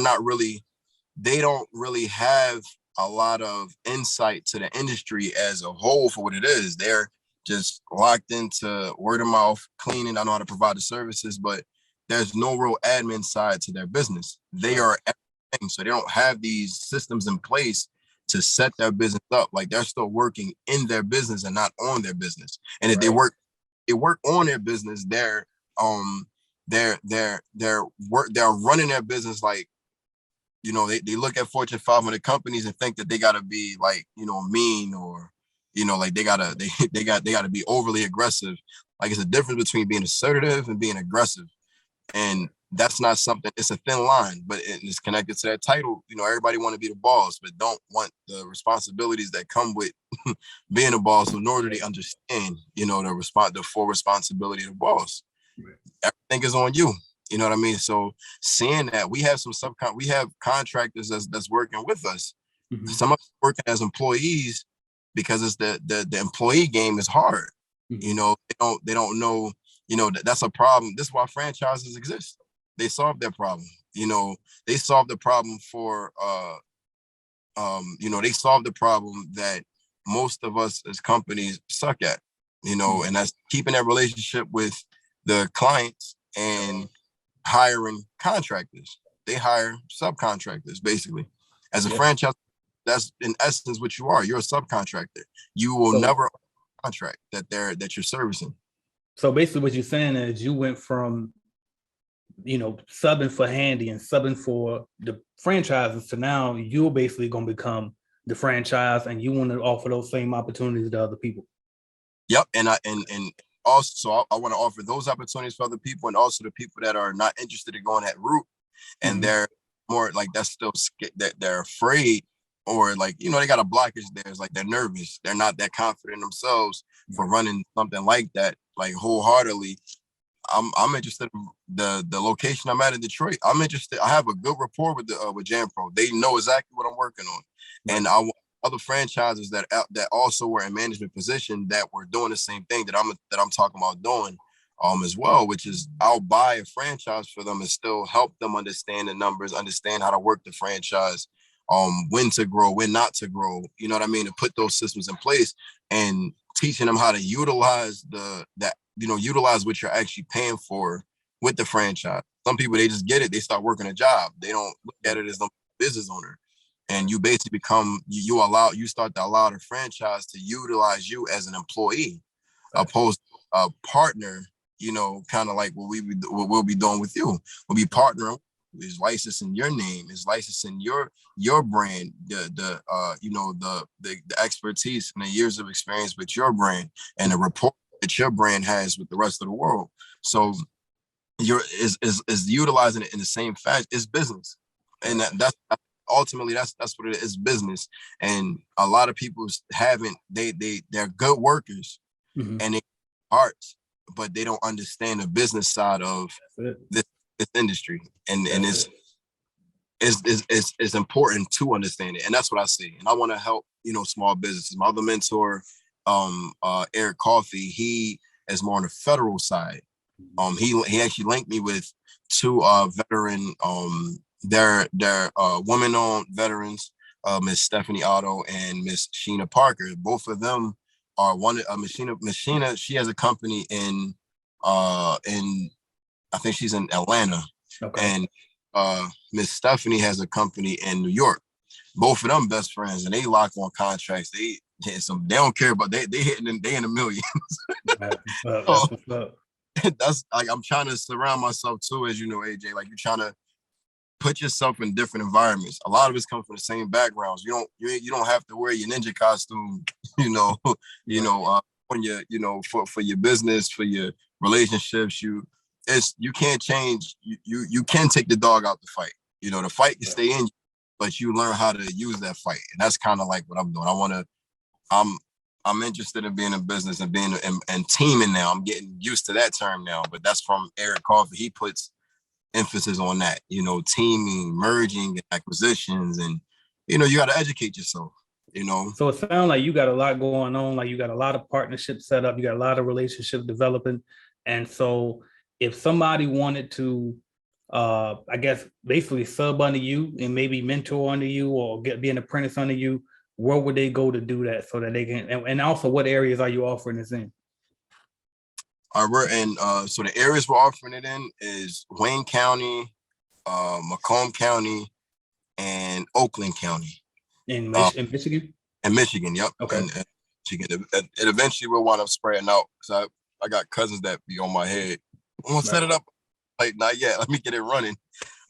[SPEAKER 1] don't really have a lot of insight to the industry as a whole for what it is. They're just locked into word of mouth cleaning. I know how to provide the services, but there's no real admin side to their business. They are everything. So they don't have these systems in place to set their business up. Like they're still working in their business and not on their business. And if they work on their business, they're running their business like, they look at Fortune 500 companies and think that they gotta be like, mean, or, like they gotta be overly aggressive. Like it's a difference between being assertive and being aggressive. And that's not something, it's a thin line, but it's connected to that title. Everybody want to be the boss, but don't want the responsibilities that come with being a boss. So nor do they understand, the full responsibility of the boss. Right. Everything is on you. You know what I mean? So seeing that we have we have contractors that's working with us. Mm-hmm. Some of us working as employees because it's the employee game is hard. Mm-hmm. They don't know, that's a problem. This is why franchises exist. They solve their problem. They solve the problem for they solve the problem that most of us as companies suck at, mm-hmm. and that's keeping that relationship with the clients and hiring contractors. They hire subcontractors basically. As a franchise, that's in essence what you are. You're a subcontractor. You will never contract that you're servicing.
[SPEAKER 3] So basically what you're saying is you went from, subbing for Handy and subbing for the franchises to now you're basically going to become the franchise and you want to offer those same opportunities to other people.
[SPEAKER 1] Yep. And also I want to offer those opportunities for other people, and also the people that are not interested in going that route. And mm-hmm. they're more like, that's still that they're afraid, or like, they got a blockage there. It's like they're nervous. They're not that confident in themselves for running something like that, like wholeheartedly. I'm interested in the location I'm at in Detroit. I'm interested. I have a good rapport with JanPro. They know exactly what I'm working on. Right. And I want other franchises that also were in management position that were doing the same thing that I'm talking about doing as well, which is I'll buy a franchise for them and still help them understand the numbers, understand how to work the franchise, when to grow, when not to grow, you know what I mean? To put those systems in place and teaching them how to utilize utilize what you're actually paying for with the franchise. Some people, they just get it. They start working a job. They don't look at it as a business owner. And you basically become, you start to allow the franchise to utilize you as an employee, opposed to a partner, kind of like what we'll be doing with you. We'll be partnering. Is licensing your name, is licensing your brand, the expertise and the years of experience with your brand, and the report that your brand has with the rest of the world. So you're is utilizing it in the same fashion. It's business, and that's ultimately that's what it is, business. And a lot of people haven't they're good workers and they hearts, but they don't understand the business side of this industry, and it's important to understand it, and that's what I see. And I want to help small businesses. My other mentor, Eric Coffey, he is more on the federal side. He actually linked me with two veteran they're women-owned veterans, Miss Stephanie Otto and Miss Sheena Parker. Both of them are Sheena, she has a company in I think she's in Atlanta. Okay. And Miss Stephanie has a company in New York. Both of them best friends, and they lock on contracts. They don't care about they hitting they in the millions. That's like, I'm trying to surround myself too, as you know, AJ. Like, you're trying to put yourself in different environments. A lot of us come from the same backgrounds. You don't have to wear your ninja costume, when you for your business, for your relationships. You can't change. You can take the dog out the fight. The fight can stay in you, but you learn how to use that fight. And that's kind of like what I'm doing. I'm interested in being in business and being and teaming now. I'm getting used to that term now, but that's from Eric Coffey. He puts emphasis on that, teaming, merging, acquisitions, and you got to educate yourself.
[SPEAKER 3] So it sounds like you got a lot going on. Like, you got a lot of partnerships set up. You got a lot of relationships developing. And so if somebody wanted to, I guess, basically sub under you and maybe mentor under you or be an apprentice under you, where would they go to do that so that they can, and also what areas are you offering this in?
[SPEAKER 1] We're in, so the areas we're offering it in is Wayne County, Macomb County, and Oakland County.
[SPEAKER 3] In Michigan?
[SPEAKER 1] In Michigan, yep.
[SPEAKER 3] Okay.
[SPEAKER 1] And Michigan. It eventually will wind up spreading out, because I got cousins that be on my head. I'm gonna set it up. Like, not yet. Let me get it running.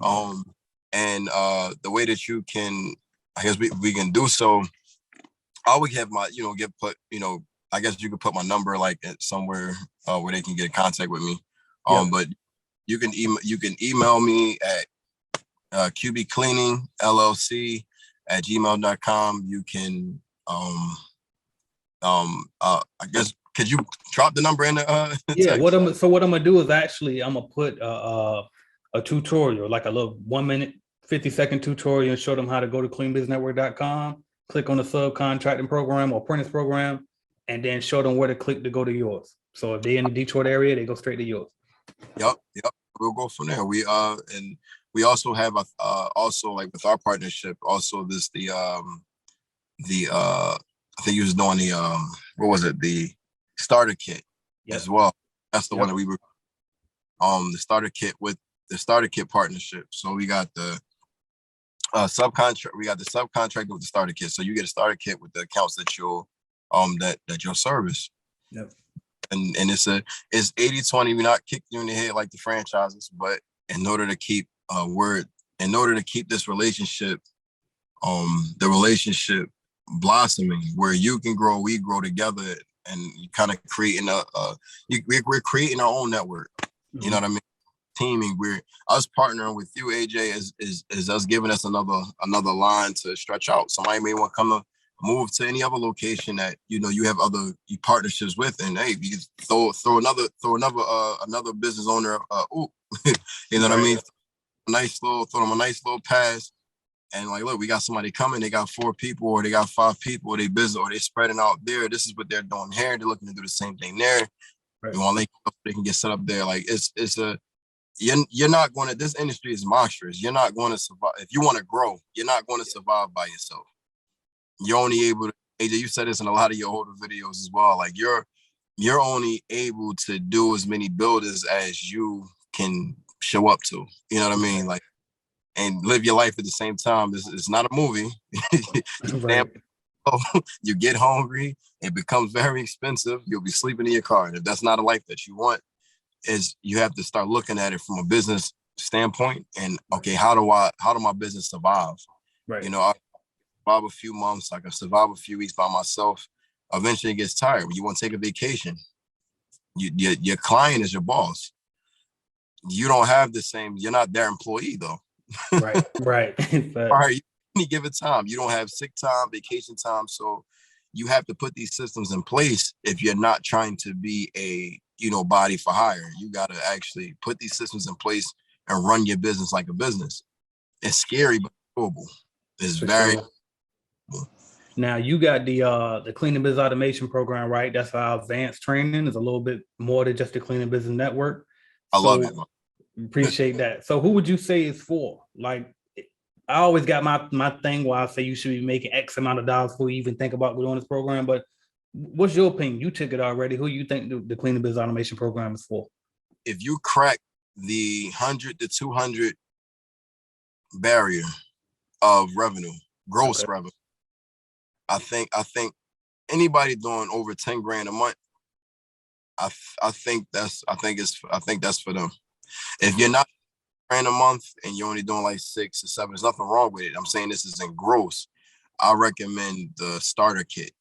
[SPEAKER 1] And the way that you can, I guess we can do so, I would have my, I guess you could put my number like at somewhere where they can get in contact with me. But you can email me at qbcleaningllc@gmail.com. You can I guess, could you drop the number in the
[SPEAKER 3] yeah, what I'm gonna do is actually I'm gonna put a tutorial, like a little 1 minute 50-second tutorial, and show them how to go to cleanbusinessnetwork.com, click on the subcontracting program or apprentice program, and then show them where to click to go to yours. So if they're in the Detroit area, they go straight to yours.
[SPEAKER 1] Yep. We'll go from there. We and we also have also, like, with our partnership, also I think you was doing the what was it, the starter kit as well. That's the one that we were the starter kit with the starter kit partnership. So we got the subcontract. We got the subcontract with the starter kit. So you get a starter kit with the accounts that you'll that you'll service.
[SPEAKER 3] Yep.
[SPEAKER 1] And it's 80-20. We're not kicking you in the head like the franchises, but in order to keep this relationship, the relationship blossoming, where you can grow, we grow together, and you kind of creating we're creating our own network. You know what I mean? Teaming, we're us partnering with you, AJ, is us giving us another line to stretch out. Somebody may want to come to move to any other location that you have other partnerships with, and hey, you can throw another business owner you know what I mean? Throw them a nice little pass, and like, look, we got somebody coming. They got 4 people, or they got 5 people. They business, or they spreading out there. This is what they're doing here. They're looking to do the same thing there. Right. You want to they can get set up there. Like, you're not going to. This industry is monstrous. You're not going to survive if you want to grow. You're not going to survive by yourself. You're only able to. AJ, you said this in a lot of your older videos as well. Like, you're only able to do as many builders as you can show up to. You know what I mean? Like, and live your life at the same time. It's not a movie. Right. You get hungry, it becomes very expensive. You'll be sleeping in your car. And if that's not a life that you want, you have to start looking at it from a business standpoint. And okay, how do my business survive? Right. I survive a few months, I can survive a few weeks by myself. Eventually it gets tired. You want to take a vacation. Your client is your boss. You don't have the same. You're not their employee though.
[SPEAKER 3] Right.
[SPEAKER 1] All right. Any given time, you don't have sick time, vacation time, so you have to put these systems in place if you're not trying to be a body for hire. You got to actually put these systems in place and run your business like a business. It's scary, but doable. It's very
[SPEAKER 3] doable. Now you got the cleaning business automation program, right? That's our advanced training. Is a little bit more than just the cleaning business network.
[SPEAKER 1] I love it.
[SPEAKER 3] Appreciate that. So who would you say is for? Like, I always got my thing where I say you should be making X amount of dollars before you even think about doing this program. But what's your opinion? You took it already. Who you think the cleaning business automation program is for?
[SPEAKER 1] If you crack the 100 to 200 barrier of revenue, gross revenue, I think anybody doing over 10 grand a month, I think that's for them. If you're not grand a month and you're only doing like 6 or 7, there's nothing wrong with it. I'm saying this is in gross. I recommend the starter kit.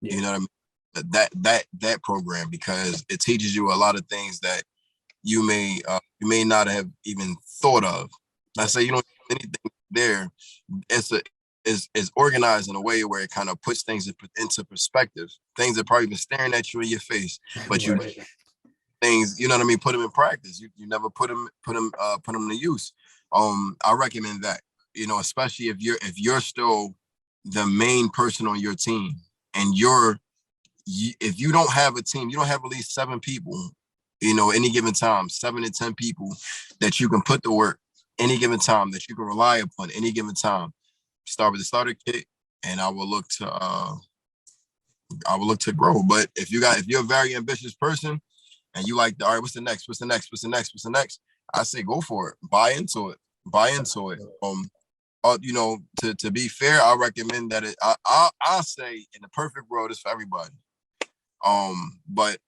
[SPEAKER 1] Yeah. You know what I mean? That program, because it teaches you a lot of things that you may not have even thought of. I say you don't do anything there. It's organized in a way where it kind of puts things into perspective. Things that probably been staring at you in your face, but you things, you know what I mean, put them in practice. You never put them to use. I recommend that, especially if you're still the main person on your team, and if you don't have a team, you don't have at least 7 people, any given time, 7 to 10 people that you can put to work any given time, that you can rely upon any given time. Start with the starter kit, and I will look to grow. But if you're a very ambitious person and you like, all right, what's the next? I say go for it. Buy into it. To be fair, I recommend that I'll say in the perfect world it's for everybody. But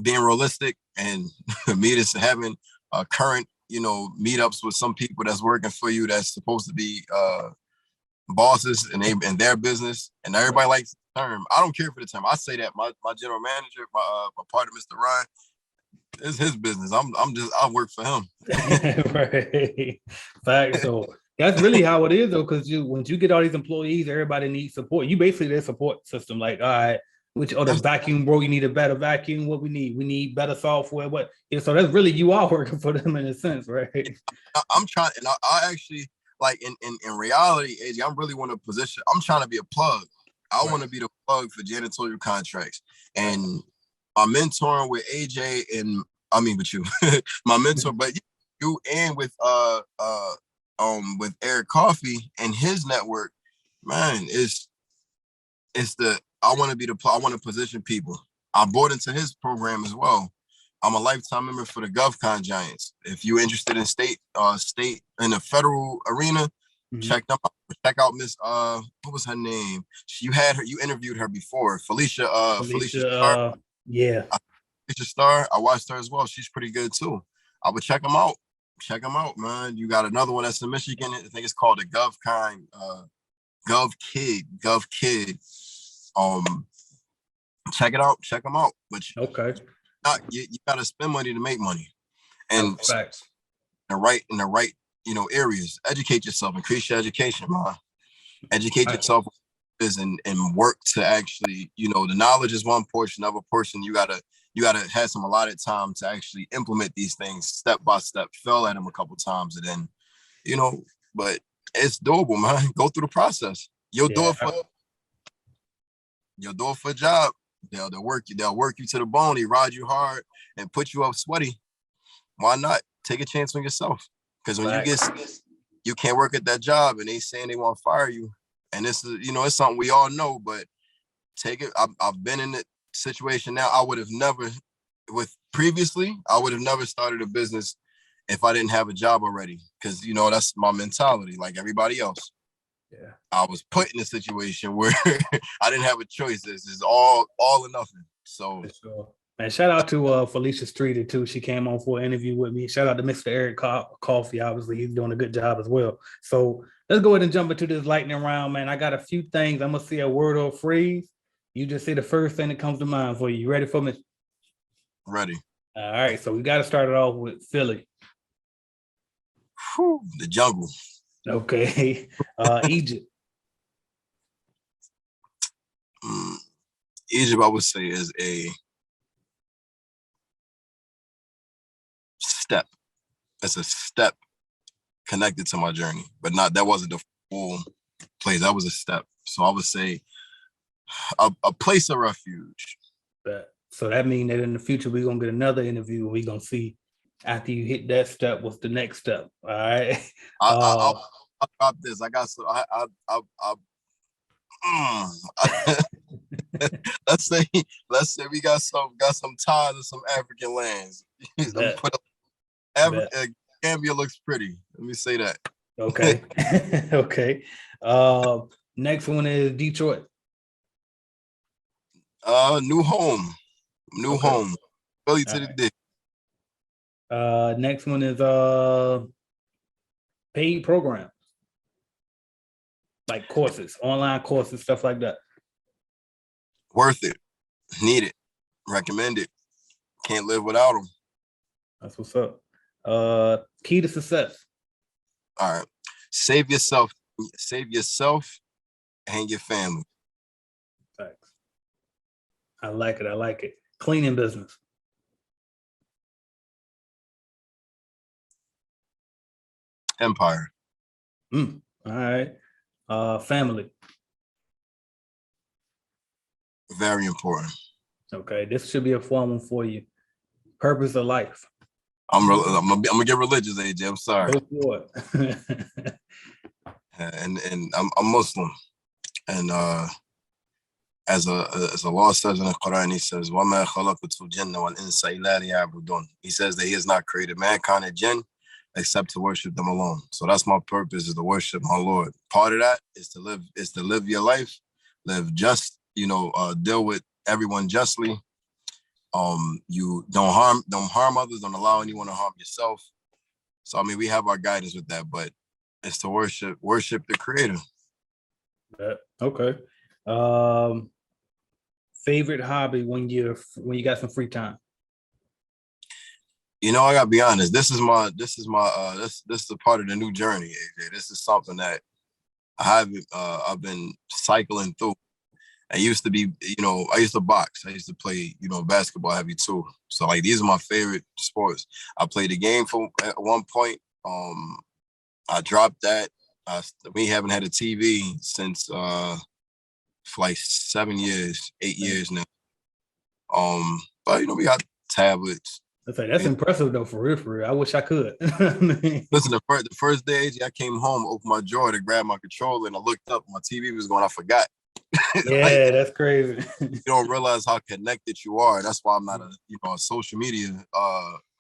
[SPEAKER 1] being realistic and me just having current, meetups with some people that's working for you that's supposed to be bosses and their business, and everybody likes the term. I don't care for the term. I say that my general manager, my partner, Mr. Ryan, it's his business. I work for him.
[SPEAKER 3] Right. Fact. So that's really how it is though, because once you get all these employees, everybody needs support. You basically their support system. Like, all right, the vacuum broke, you need a better vacuum. What we need better software. So that's really, you are working for them in a sense, right?
[SPEAKER 1] I'm trying, and I actually, like in reality, AJ, I'm really want to position. I'm trying to be a plug. I want to be the plug for janitorial contracts. And my mentoring with AJ, and I mean with you, my mentor, but you and with Eric Coffee and his network, man, I want to be I want to position people. I bought into his program as well. I'm a lifetime member for the GovCon Giants. If you're interested in state in the federal arena, check them out. Check out Miss what was her name? You interviewed her before. Felicia Star.
[SPEAKER 3] Yeah.
[SPEAKER 1] Felicia Star. I watched her as well. She's pretty good too. I would check them out. Check them out, man. You got another one that's in Michigan. I think it's called the GovCon Gov Kid. Check it out. Check them out. But you gotta spend money to make money, and
[SPEAKER 3] facts.
[SPEAKER 1] In the right areas. Educate yourself. Increase your education, man. Educate yourself and work to actually, the knowledge is one portion. Other portion, you gotta have some allotted time to actually implement these things step by step. Fail at them a couple times, and then but it's doable, man. Go through the process. You'll do it for a job. They'll work you to the bone. They ride you hard and put you up sweaty. Why not take a chance on yourself? Because when you can't work at that job and they saying they want to fire you, and this is it's something we all know, but take it. I've been in the situation now. I would have never started a business if I didn't have a job already, because that's my mentality, like everybody else. Yeah, I was put in a situation where I didn't have a choice. This is all or nothing. So,
[SPEAKER 3] man, shout out to Felicia Streeter too. She came on for an interview with me. Shout out to Mr. Eric Coffee. Obviously, he's doing a good job as well. So let's go ahead and jump into this lightning round, man. I got a few things. I'm gonna say a word or a phrase. You just say the first thing that comes to mind for you. You ready for me?
[SPEAKER 1] Ready.
[SPEAKER 3] All right, so we got to start it off with Philly.
[SPEAKER 1] Whew, the jungle.
[SPEAKER 3] Okay. Egypt.
[SPEAKER 1] Egypt, I would say, is a step. It's a step connected to my journey, but that wasn't the full place. That was a step. So I would say a place of refuge.
[SPEAKER 3] So that means that in the future we're gonna get another interview and we're gonna see after you hit that step, what's the next step? All right.
[SPEAKER 1] I'll drop this. I got some. let's say we got some ties in some African lands. Let me put Gambia looks pretty. Let me say that.
[SPEAKER 3] Okay. Okay. Next one is Detroit.
[SPEAKER 1] New home. Philly to the dick.
[SPEAKER 3] Next one is paid programs. Like courses, online courses, stuff like that.
[SPEAKER 1] Worth it. Need it. Recommend it. Can't live without them.
[SPEAKER 3] That's what's up. Key to success.
[SPEAKER 1] All right. Save yourself and your family.
[SPEAKER 3] Thanks. I like it. Cleaning business.
[SPEAKER 1] Empire.
[SPEAKER 3] All right. Family.
[SPEAKER 1] Very important.
[SPEAKER 3] Okay, this should be a fun one for you. Purpose of life.
[SPEAKER 1] I'm gonna get religious, AJ. I'm sorry.
[SPEAKER 3] Go for it.
[SPEAKER 1] and I'm Muslim, and as a law says in the Quran, he says, وَمَا خَلَقْتُ الْجِنَّ وَالْإِنسَ إِلَّا لِيَعْبُدُونَ. He says that he has not created mankind and jinn except to worship them alone. So that's my purpose, is to worship my Lord. Part of that is to live your life, live just, deal with everyone justly. You don't harm others, don't allow anyone to harm yourself. So I mean, we have our guidance with that, but it's to worship the Creator.
[SPEAKER 3] Okay. Favorite hobby when you got some free time?
[SPEAKER 1] I gotta be honest. This is a part of the new journey, AJ. This is something that I've been cycling through. I used to be, I used to box. I used to play, basketball heavy too. So like, these are my favorite sports. I played the game at one point. I dropped that. We haven't had a TV since for like 7 years, 8 years now. But we got tablets.
[SPEAKER 3] That's impressive though, for real. I wish I could.
[SPEAKER 1] Listen, the first day I came home, opened my drawer to grab my controller, and I looked up, my TV was going. I forgot.
[SPEAKER 3] Yeah, that's crazy.
[SPEAKER 1] You don't realize how connected you are. That's why I'm not a social media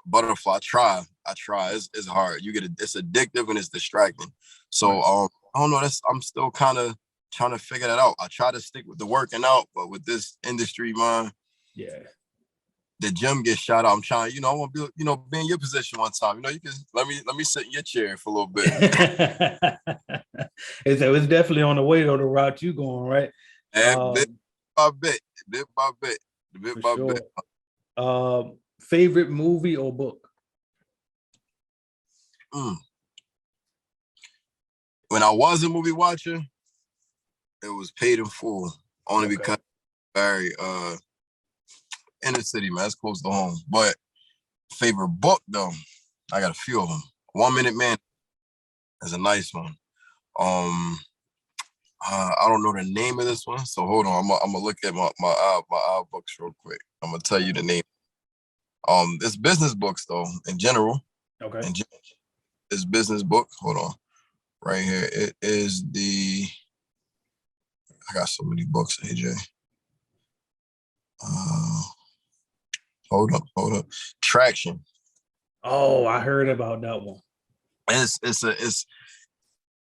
[SPEAKER 1] butterfly. I try. It's hard. It's addictive and it's distracting. So I don't know. I'm still kind of trying to figure that out. I try to stick with the working out, but with this industry, man, the gym gets shot out. I'm trying. I want to be in your position one time. You can let me sit in your chair for a little bit.
[SPEAKER 3] It's definitely on the way though, the route you going, right?
[SPEAKER 1] And bit by bit.
[SPEAKER 3] Favorite movie or book?
[SPEAKER 1] When I was a movie watcher, it was Paid in Full, only because very inner city, man. It's close to home. But favorite book though, I got a few of them. 1 Minute Man is a nice one. I don't know the name of this one, so hold on. I'm gonna look at my books real quick. I'm gonna tell you the name. It's business books though, in general.
[SPEAKER 3] Okay.
[SPEAKER 1] It's business book. Hold on, right here. It is I got so many books, AJ. Hold up. Traction.
[SPEAKER 3] Oh, I heard about that one.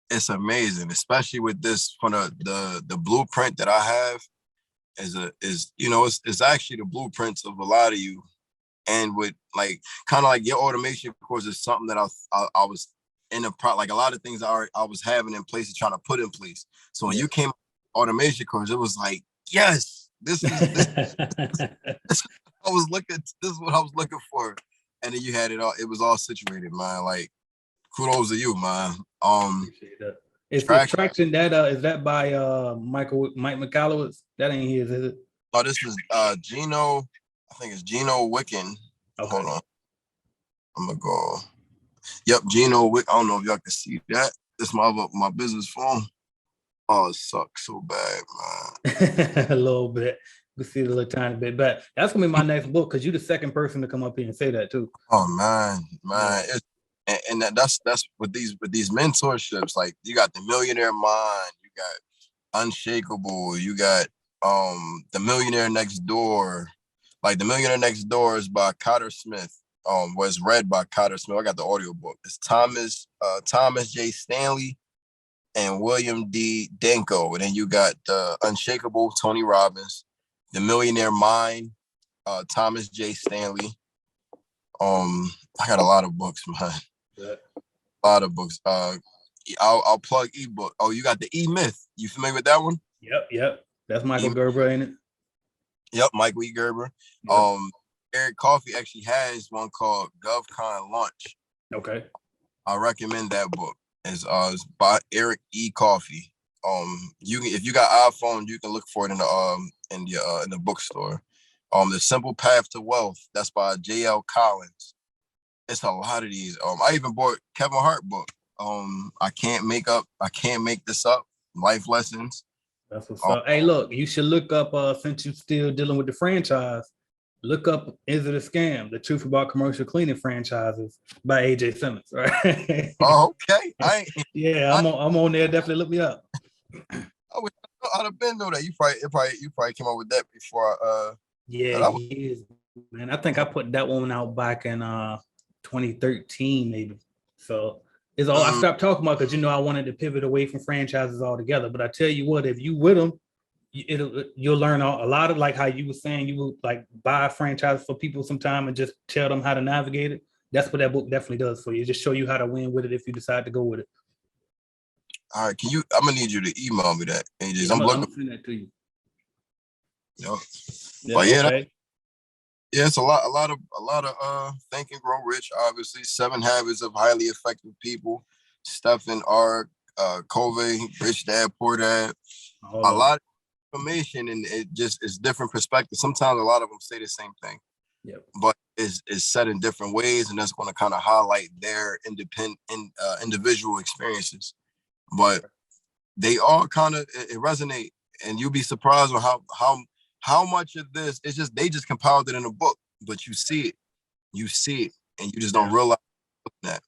[SPEAKER 1] It's amazing, especially with this from the blueprint that I have it's actually the blueprints of a lot of you, and with like kind of like your automation course is something that I was in like a lot of things I was having in place and trying to put in place. So when you came automation course, it was like, yes, I was looking. This is what I was looking for, and then you had it all. It was all situated, man. Like kudos to you, man.
[SPEAKER 3] It's Traction. That is that by Mike McAllowitz? That ain't his, is it?
[SPEAKER 1] Oh, this is Gino. I think it's Gino Wicken. Okay. Hold on. I'm gonna go. Yep, Gino Wick. I don't know if y'all can see that. This is my business phone. Oh, it sucks so bad, man.
[SPEAKER 3] A little bit. You can see it a little tiny bit, but that's gonna be my next book because you're the second person to come up here and say that too.
[SPEAKER 1] Oh man. And that's with these mentorships. Like you got the Millionaire Mind, you got Unshakable, you got the Millionaire Next Door. Like the Millionaire Next Door is by Cotter Smith. Was read by Cotter Smith. I got the audiobook. It's Thomas J. Stanley and William D. Danko. And then you got the Unshakable, Tony Robbins, the Millionaire Mind, Thomas J. Stanley. I got a lot of books, man. Yeah. A lot of books. I'll plug ebook. Oh, you got the E-Myth. You familiar with that one?
[SPEAKER 3] Yep. That's Michael Gerber, ain't it?
[SPEAKER 1] Yep, Michael E. Gerber. Yep. Eric Coffey actually has one called GovCon Launch.
[SPEAKER 3] Okay.
[SPEAKER 1] I recommend that book. It's by Eric E. Coffey. If you got iPhone, you can look for it in the bookstore. The Simple Path to Wealth. That's by J.L. Collins. It's a lot of these. I even bought Kevin Hart book. I can't make this up. Life lessons.
[SPEAKER 3] That's what's up. Hey, look, you should look up since you're still dealing with the franchise. Look up Is It a Scam? The Truth About Commercial Cleaning Franchises by AJ Simmons, right?
[SPEAKER 1] Oh, okay.
[SPEAKER 3] I'm on there. Definitely look me up.
[SPEAKER 1] I'd have been know that. You probably came up with that before.
[SPEAKER 3] Yeah, he is, man. I think I put that one out back in 2013, maybe. So it's all I stopped talking about because I wanted to pivot away from franchises altogether. But I tell you what, if you with them, you'll learn a lot of, like how you were saying, you would like buy franchises for people sometime and just tell them how to navigate it. That's what that book definitely does for you. Just show you how to win with it if you decide to go with it.
[SPEAKER 1] All right, I'm gonna need you to email me that, AJ.
[SPEAKER 3] I'm gonna send that to you.
[SPEAKER 1] Yep.
[SPEAKER 3] But okay.
[SPEAKER 1] It's a lot of Think and Grow Rich. Obviously, 7 Habits of Highly Effective People. Stephen R. Covey, Rich Dad Poor Dad. A lot of information, and it's different perspectives. Sometimes a lot of them say the same thing, but it's said in different ways, and that's going to kind of highlight their individual experiences. But they all kind of resonate, and you'll be surprised on how much of this is just they just compiled it in a book, but you see it, and you just don't realize that.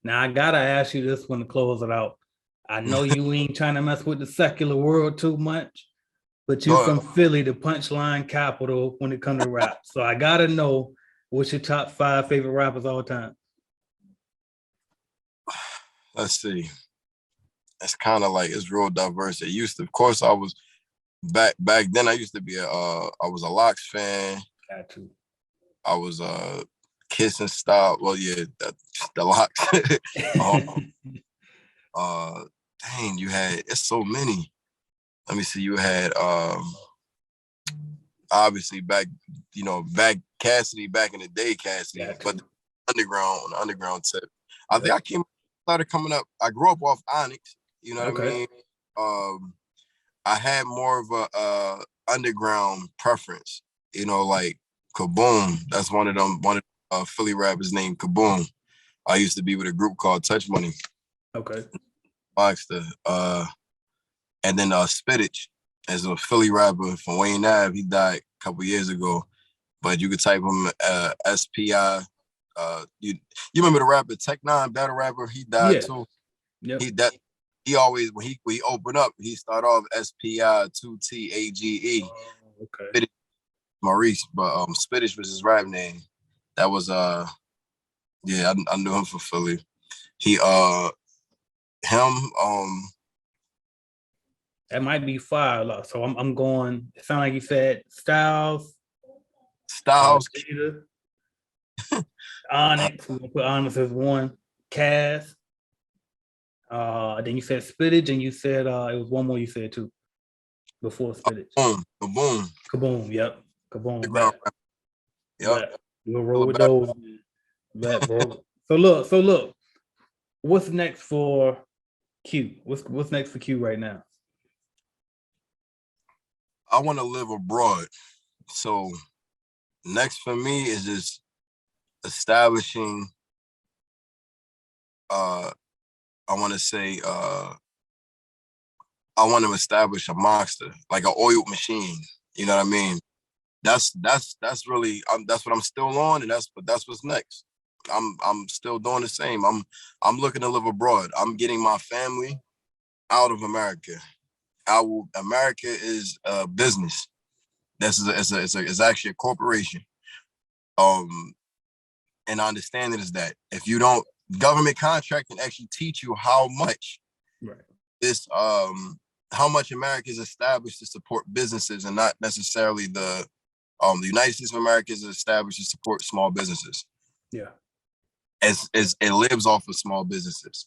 [SPEAKER 3] Now I gotta ask you this one to close it out. I know you ain't trying to mess with the secular world too much, but you're from Philly, the punchline capital when it comes to rap. So I gotta know, what's your top 5 favorite rappers all time?
[SPEAKER 1] Let's see. It's kind of like it's real diverse. It used to, of course, I was back then. I used to be I was a Locks fan.
[SPEAKER 3] Got to.
[SPEAKER 1] I was Kiss and Style. Well, yeah, the Locks. Dang, you had it's so many. Let me see. You had obviously back Cassidy back in the day, Cassidy, but on the underground tip. I think I started coming up. I grew up off Onyx. You know what I mean? I had more of a underground preference. Like Kaboom. That's one of Philly rappers named Kaboom. I used to be with a group called Touch Money.
[SPEAKER 3] Okay.
[SPEAKER 1] Boxster. And then Spitich as a Philly rapper from Wayne Ave. He died a couple years ago. But you could type him SPI. You remember the rapper Tech Nine, battle rapper? He died too. Yep. He always when he opened up, he started off SPI 2TAGE.
[SPEAKER 3] Okay.
[SPEAKER 1] Spitich, Maurice, but Spitich was his rap name. That was I knew him from Philly.
[SPEAKER 3] That might be 5. So I'm going. It sounds like you said Styles. Onyx. We'll put Onyx as 1. Cass. Then you said Spittage, and you said it was one more you said too. before spinach?
[SPEAKER 1] Boom, kaboom.
[SPEAKER 3] Kaboom. Yep. Kaboom.
[SPEAKER 1] The ground.
[SPEAKER 3] Bet.
[SPEAKER 1] Yep.
[SPEAKER 3] Bet. We'll roll with those. Man. Bet, bro. So look. What's next for Q? What's next for Q right now?
[SPEAKER 1] I want to live abroad. So next for me is just establishing I want to say I want to establish a monster, like an oiled machine. You know what I mean? That's really that's what I'm still on, and that's what's next. I'm still doing the same. I'm looking to live abroad. I'm getting my family out of America. America is a business. It's actually a corporation. And I understand it is that if you don't, government contracting actually teach you how much
[SPEAKER 3] right.
[SPEAKER 1] this how much America is established to support businesses and not necessarily the United States of America is established to support small businesses.
[SPEAKER 3] Yeah.
[SPEAKER 1] As it lives off of small businesses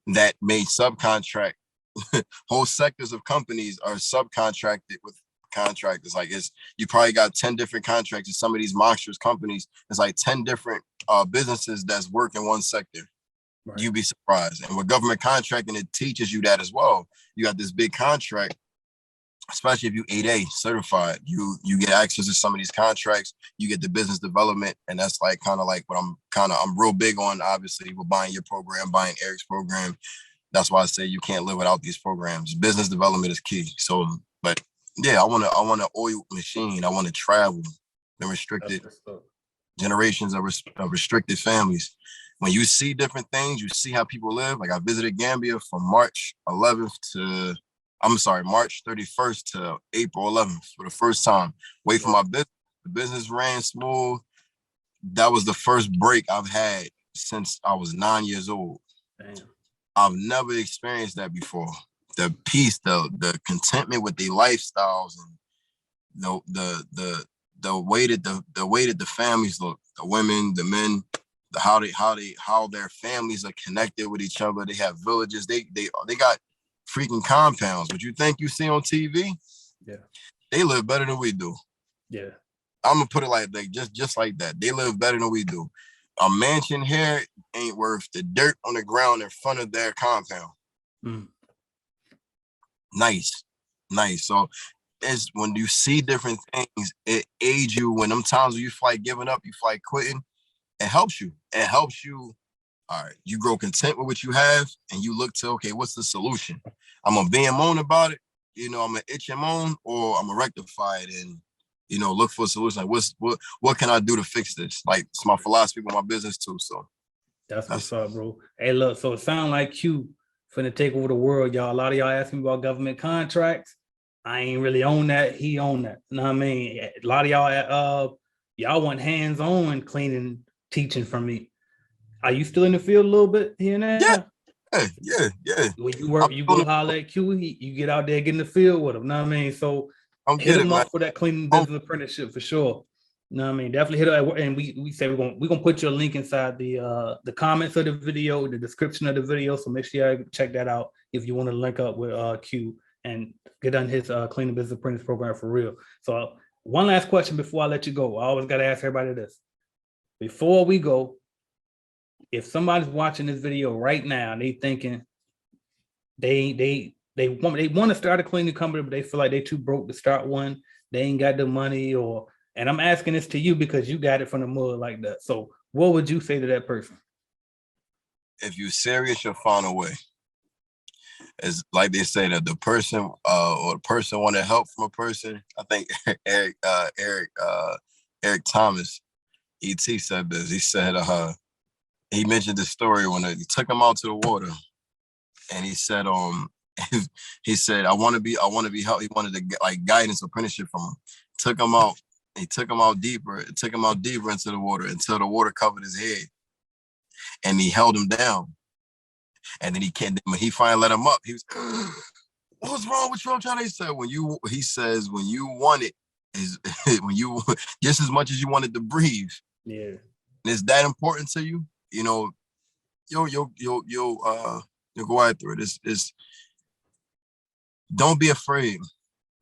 [SPEAKER 1] that may subcontract. Whole sectors of companies are subcontracted with contractors. Like you probably got 10 different contractors. Some of these monstrous companies, it's like 10 different businesses that's work in one sector. Right. You'd be surprised. And with government contracting, it teaches you that as well. You got this big contract, especially if you 8A certified, you get access to some of these contracts, you get the business development. And that's like kind of like what I'm real big on, obviously, with buying your program, buying Eric's program. That's why I say you can't live without these programs. Business development is key. So, but yeah, I want an oil machine. I want to travel. The restricted generations of restricted families. When you see different things, you see how people live. Like I visited Gambia from March 31st to April 11th for the first time. Wait for my business. The business ran smooth. That was the first break I've had since I was 9 years old.
[SPEAKER 3] Damn.
[SPEAKER 1] I've never experienced that before. The peace, the contentment with their lifestyles, and the way that the families look, the women, the men, how their families are connected with each other. They have villages. They got freaking compounds. What you think you see on TV?
[SPEAKER 3] Yeah,
[SPEAKER 1] they live better than we do.
[SPEAKER 3] Yeah,
[SPEAKER 1] I'm gonna put it like just like that. They live better than we do. A mansion here ain't worth the dirt on the ground in front of their compound.
[SPEAKER 3] Mm.
[SPEAKER 1] Nice. So it's when you see different things, it aids you when them times when you feel like giving up, you feel like quitting. It helps you. All right, you grow content with what you have, and you look to, okay, what's the solution? I'm gonna be and moan about it, I'm gonna itch and moan, or I'm gonna rectify it and look for a solution. Like what can I do to fix this? Like it's my philosophy with my business too. So
[SPEAKER 3] that's what's up, bro. Hey, look, so it sounds like Q finna take over the world, y'all. A lot of y'all asking me about government contracts. I ain't really on that. He on that. You know what I mean? A lot of y'all want hands-on cleaning, teaching from me. Are you still in the field a little bit here and there?
[SPEAKER 1] Yeah.
[SPEAKER 3] When you work, you go holler at Q. You get out there, get in the field with him. You know what I mean? So hit him up for that cleaning business apprenticeship for sure. You know what I mean? Definitely hit up. And we say we're gonna put your link inside the comments of the video, the description of the video. So make sure you check that out if you want to link up with Q and get on his cleaning business apprentice program for real. So one last question before I let you go. I always gotta ask everybody this. Before we go, if somebody's watching this video right now and they thinking they want to start a cleaning company, but they feel like they too broke to start one, they ain't got the money, and I'm asking this to you because you got it from the mud like that. So what would you say to that person?
[SPEAKER 1] If you're serious, you'll find a way. It's like they say that the person or the person want to help from a person. I think Eric Thomas, ET said this. He said he mentioned the story when he took him out to the water, and he said I want to be helped. He wanted to get like guidance, apprenticeship from him. He took him out deeper. It took him out deeper into the water until the water covered his head, and he held him down. And then when he finally let him up, he was, what's wrong with you? I'm trying to say when you want it is when you just as much as you wanted to breathe.
[SPEAKER 3] Yeah.
[SPEAKER 1] And it's that important to you, you'll go after it. It's don't be afraid.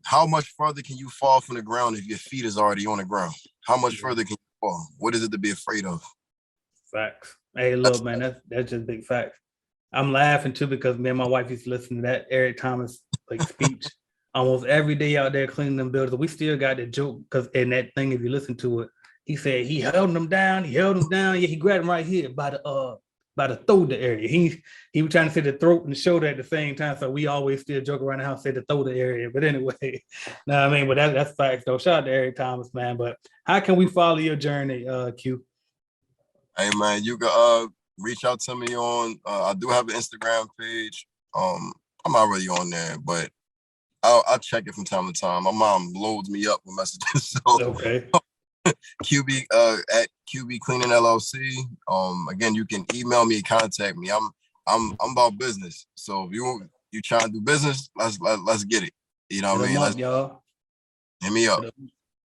[SPEAKER 1] how much further can you fall from the ground if your feet is already on the ground? How much further can you fall? What is it to be afraid of?
[SPEAKER 3] Facts. Hey, look, man, that's just big facts. I'm laughing too because me and my wife used to listen to that Eric Thomas like speech almost every day out there cleaning them buildings. We still got the joke because in that thing, if you listen to it, he said he held them down. He held them down. Yeah, he grabbed him right here by the throat area. He was trying to say the throat and the shoulder at the same time. So we always still joke around the house, say the throat area. But anyway, no, I mean, but that's facts though. Shout out to Eric Thomas, man. But how can we follow your journey, Q?
[SPEAKER 1] Hey man, you can reach out to me on. I do have an Instagram page. I'm not really on there, but I'll check it from time to time. My mom loads me up with messages. So
[SPEAKER 3] Okay.
[SPEAKER 1] QB at QB Cleaning LLC. Again, you can email me, contact me. I'm about business. So if you trying to do business, let's get it. You know what I mean?
[SPEAKER 3] Let's y'all.
[SPEAKER 1] Hit me up.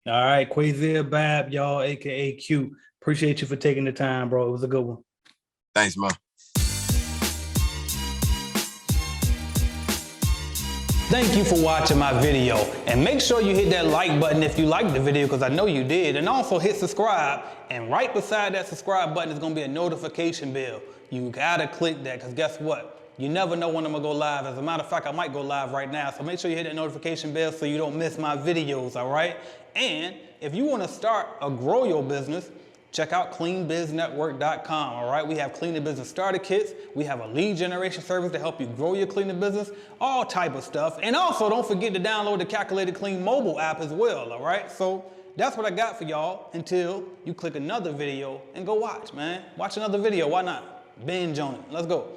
[SPEAKER 3] All right, Quizir Babb, y'all, aka Q. Appreciate you for taking the time, bro. It was a good one.
[SPEAKER 1] Thanks, man.
[SPEAKER 4] Thank you for watching my video, and make sure you hit that like button if you liked the video, because I know you did, and also hit subscribe, and right beside that subscribe button is going to be a notification bell. You gotta click that, because guess what? You never know when I'm gonna go live. As a matter of fact, I might go live right now, so make sure you hit that notification bell so you don't miss my videos, all right? And if you want to start or grow your business, check out cleanbiznetwork.com, all right? We have cleaning business starter kits. We have a lead generation service to help you grow your cleaning business, all type of stuff. And also, don't forget to download the Calculated Clean mobile app as well, all right? So that's what I got for y'all until you click another video and go watch, man. Watch another video, why not? Binge on it. Let's go.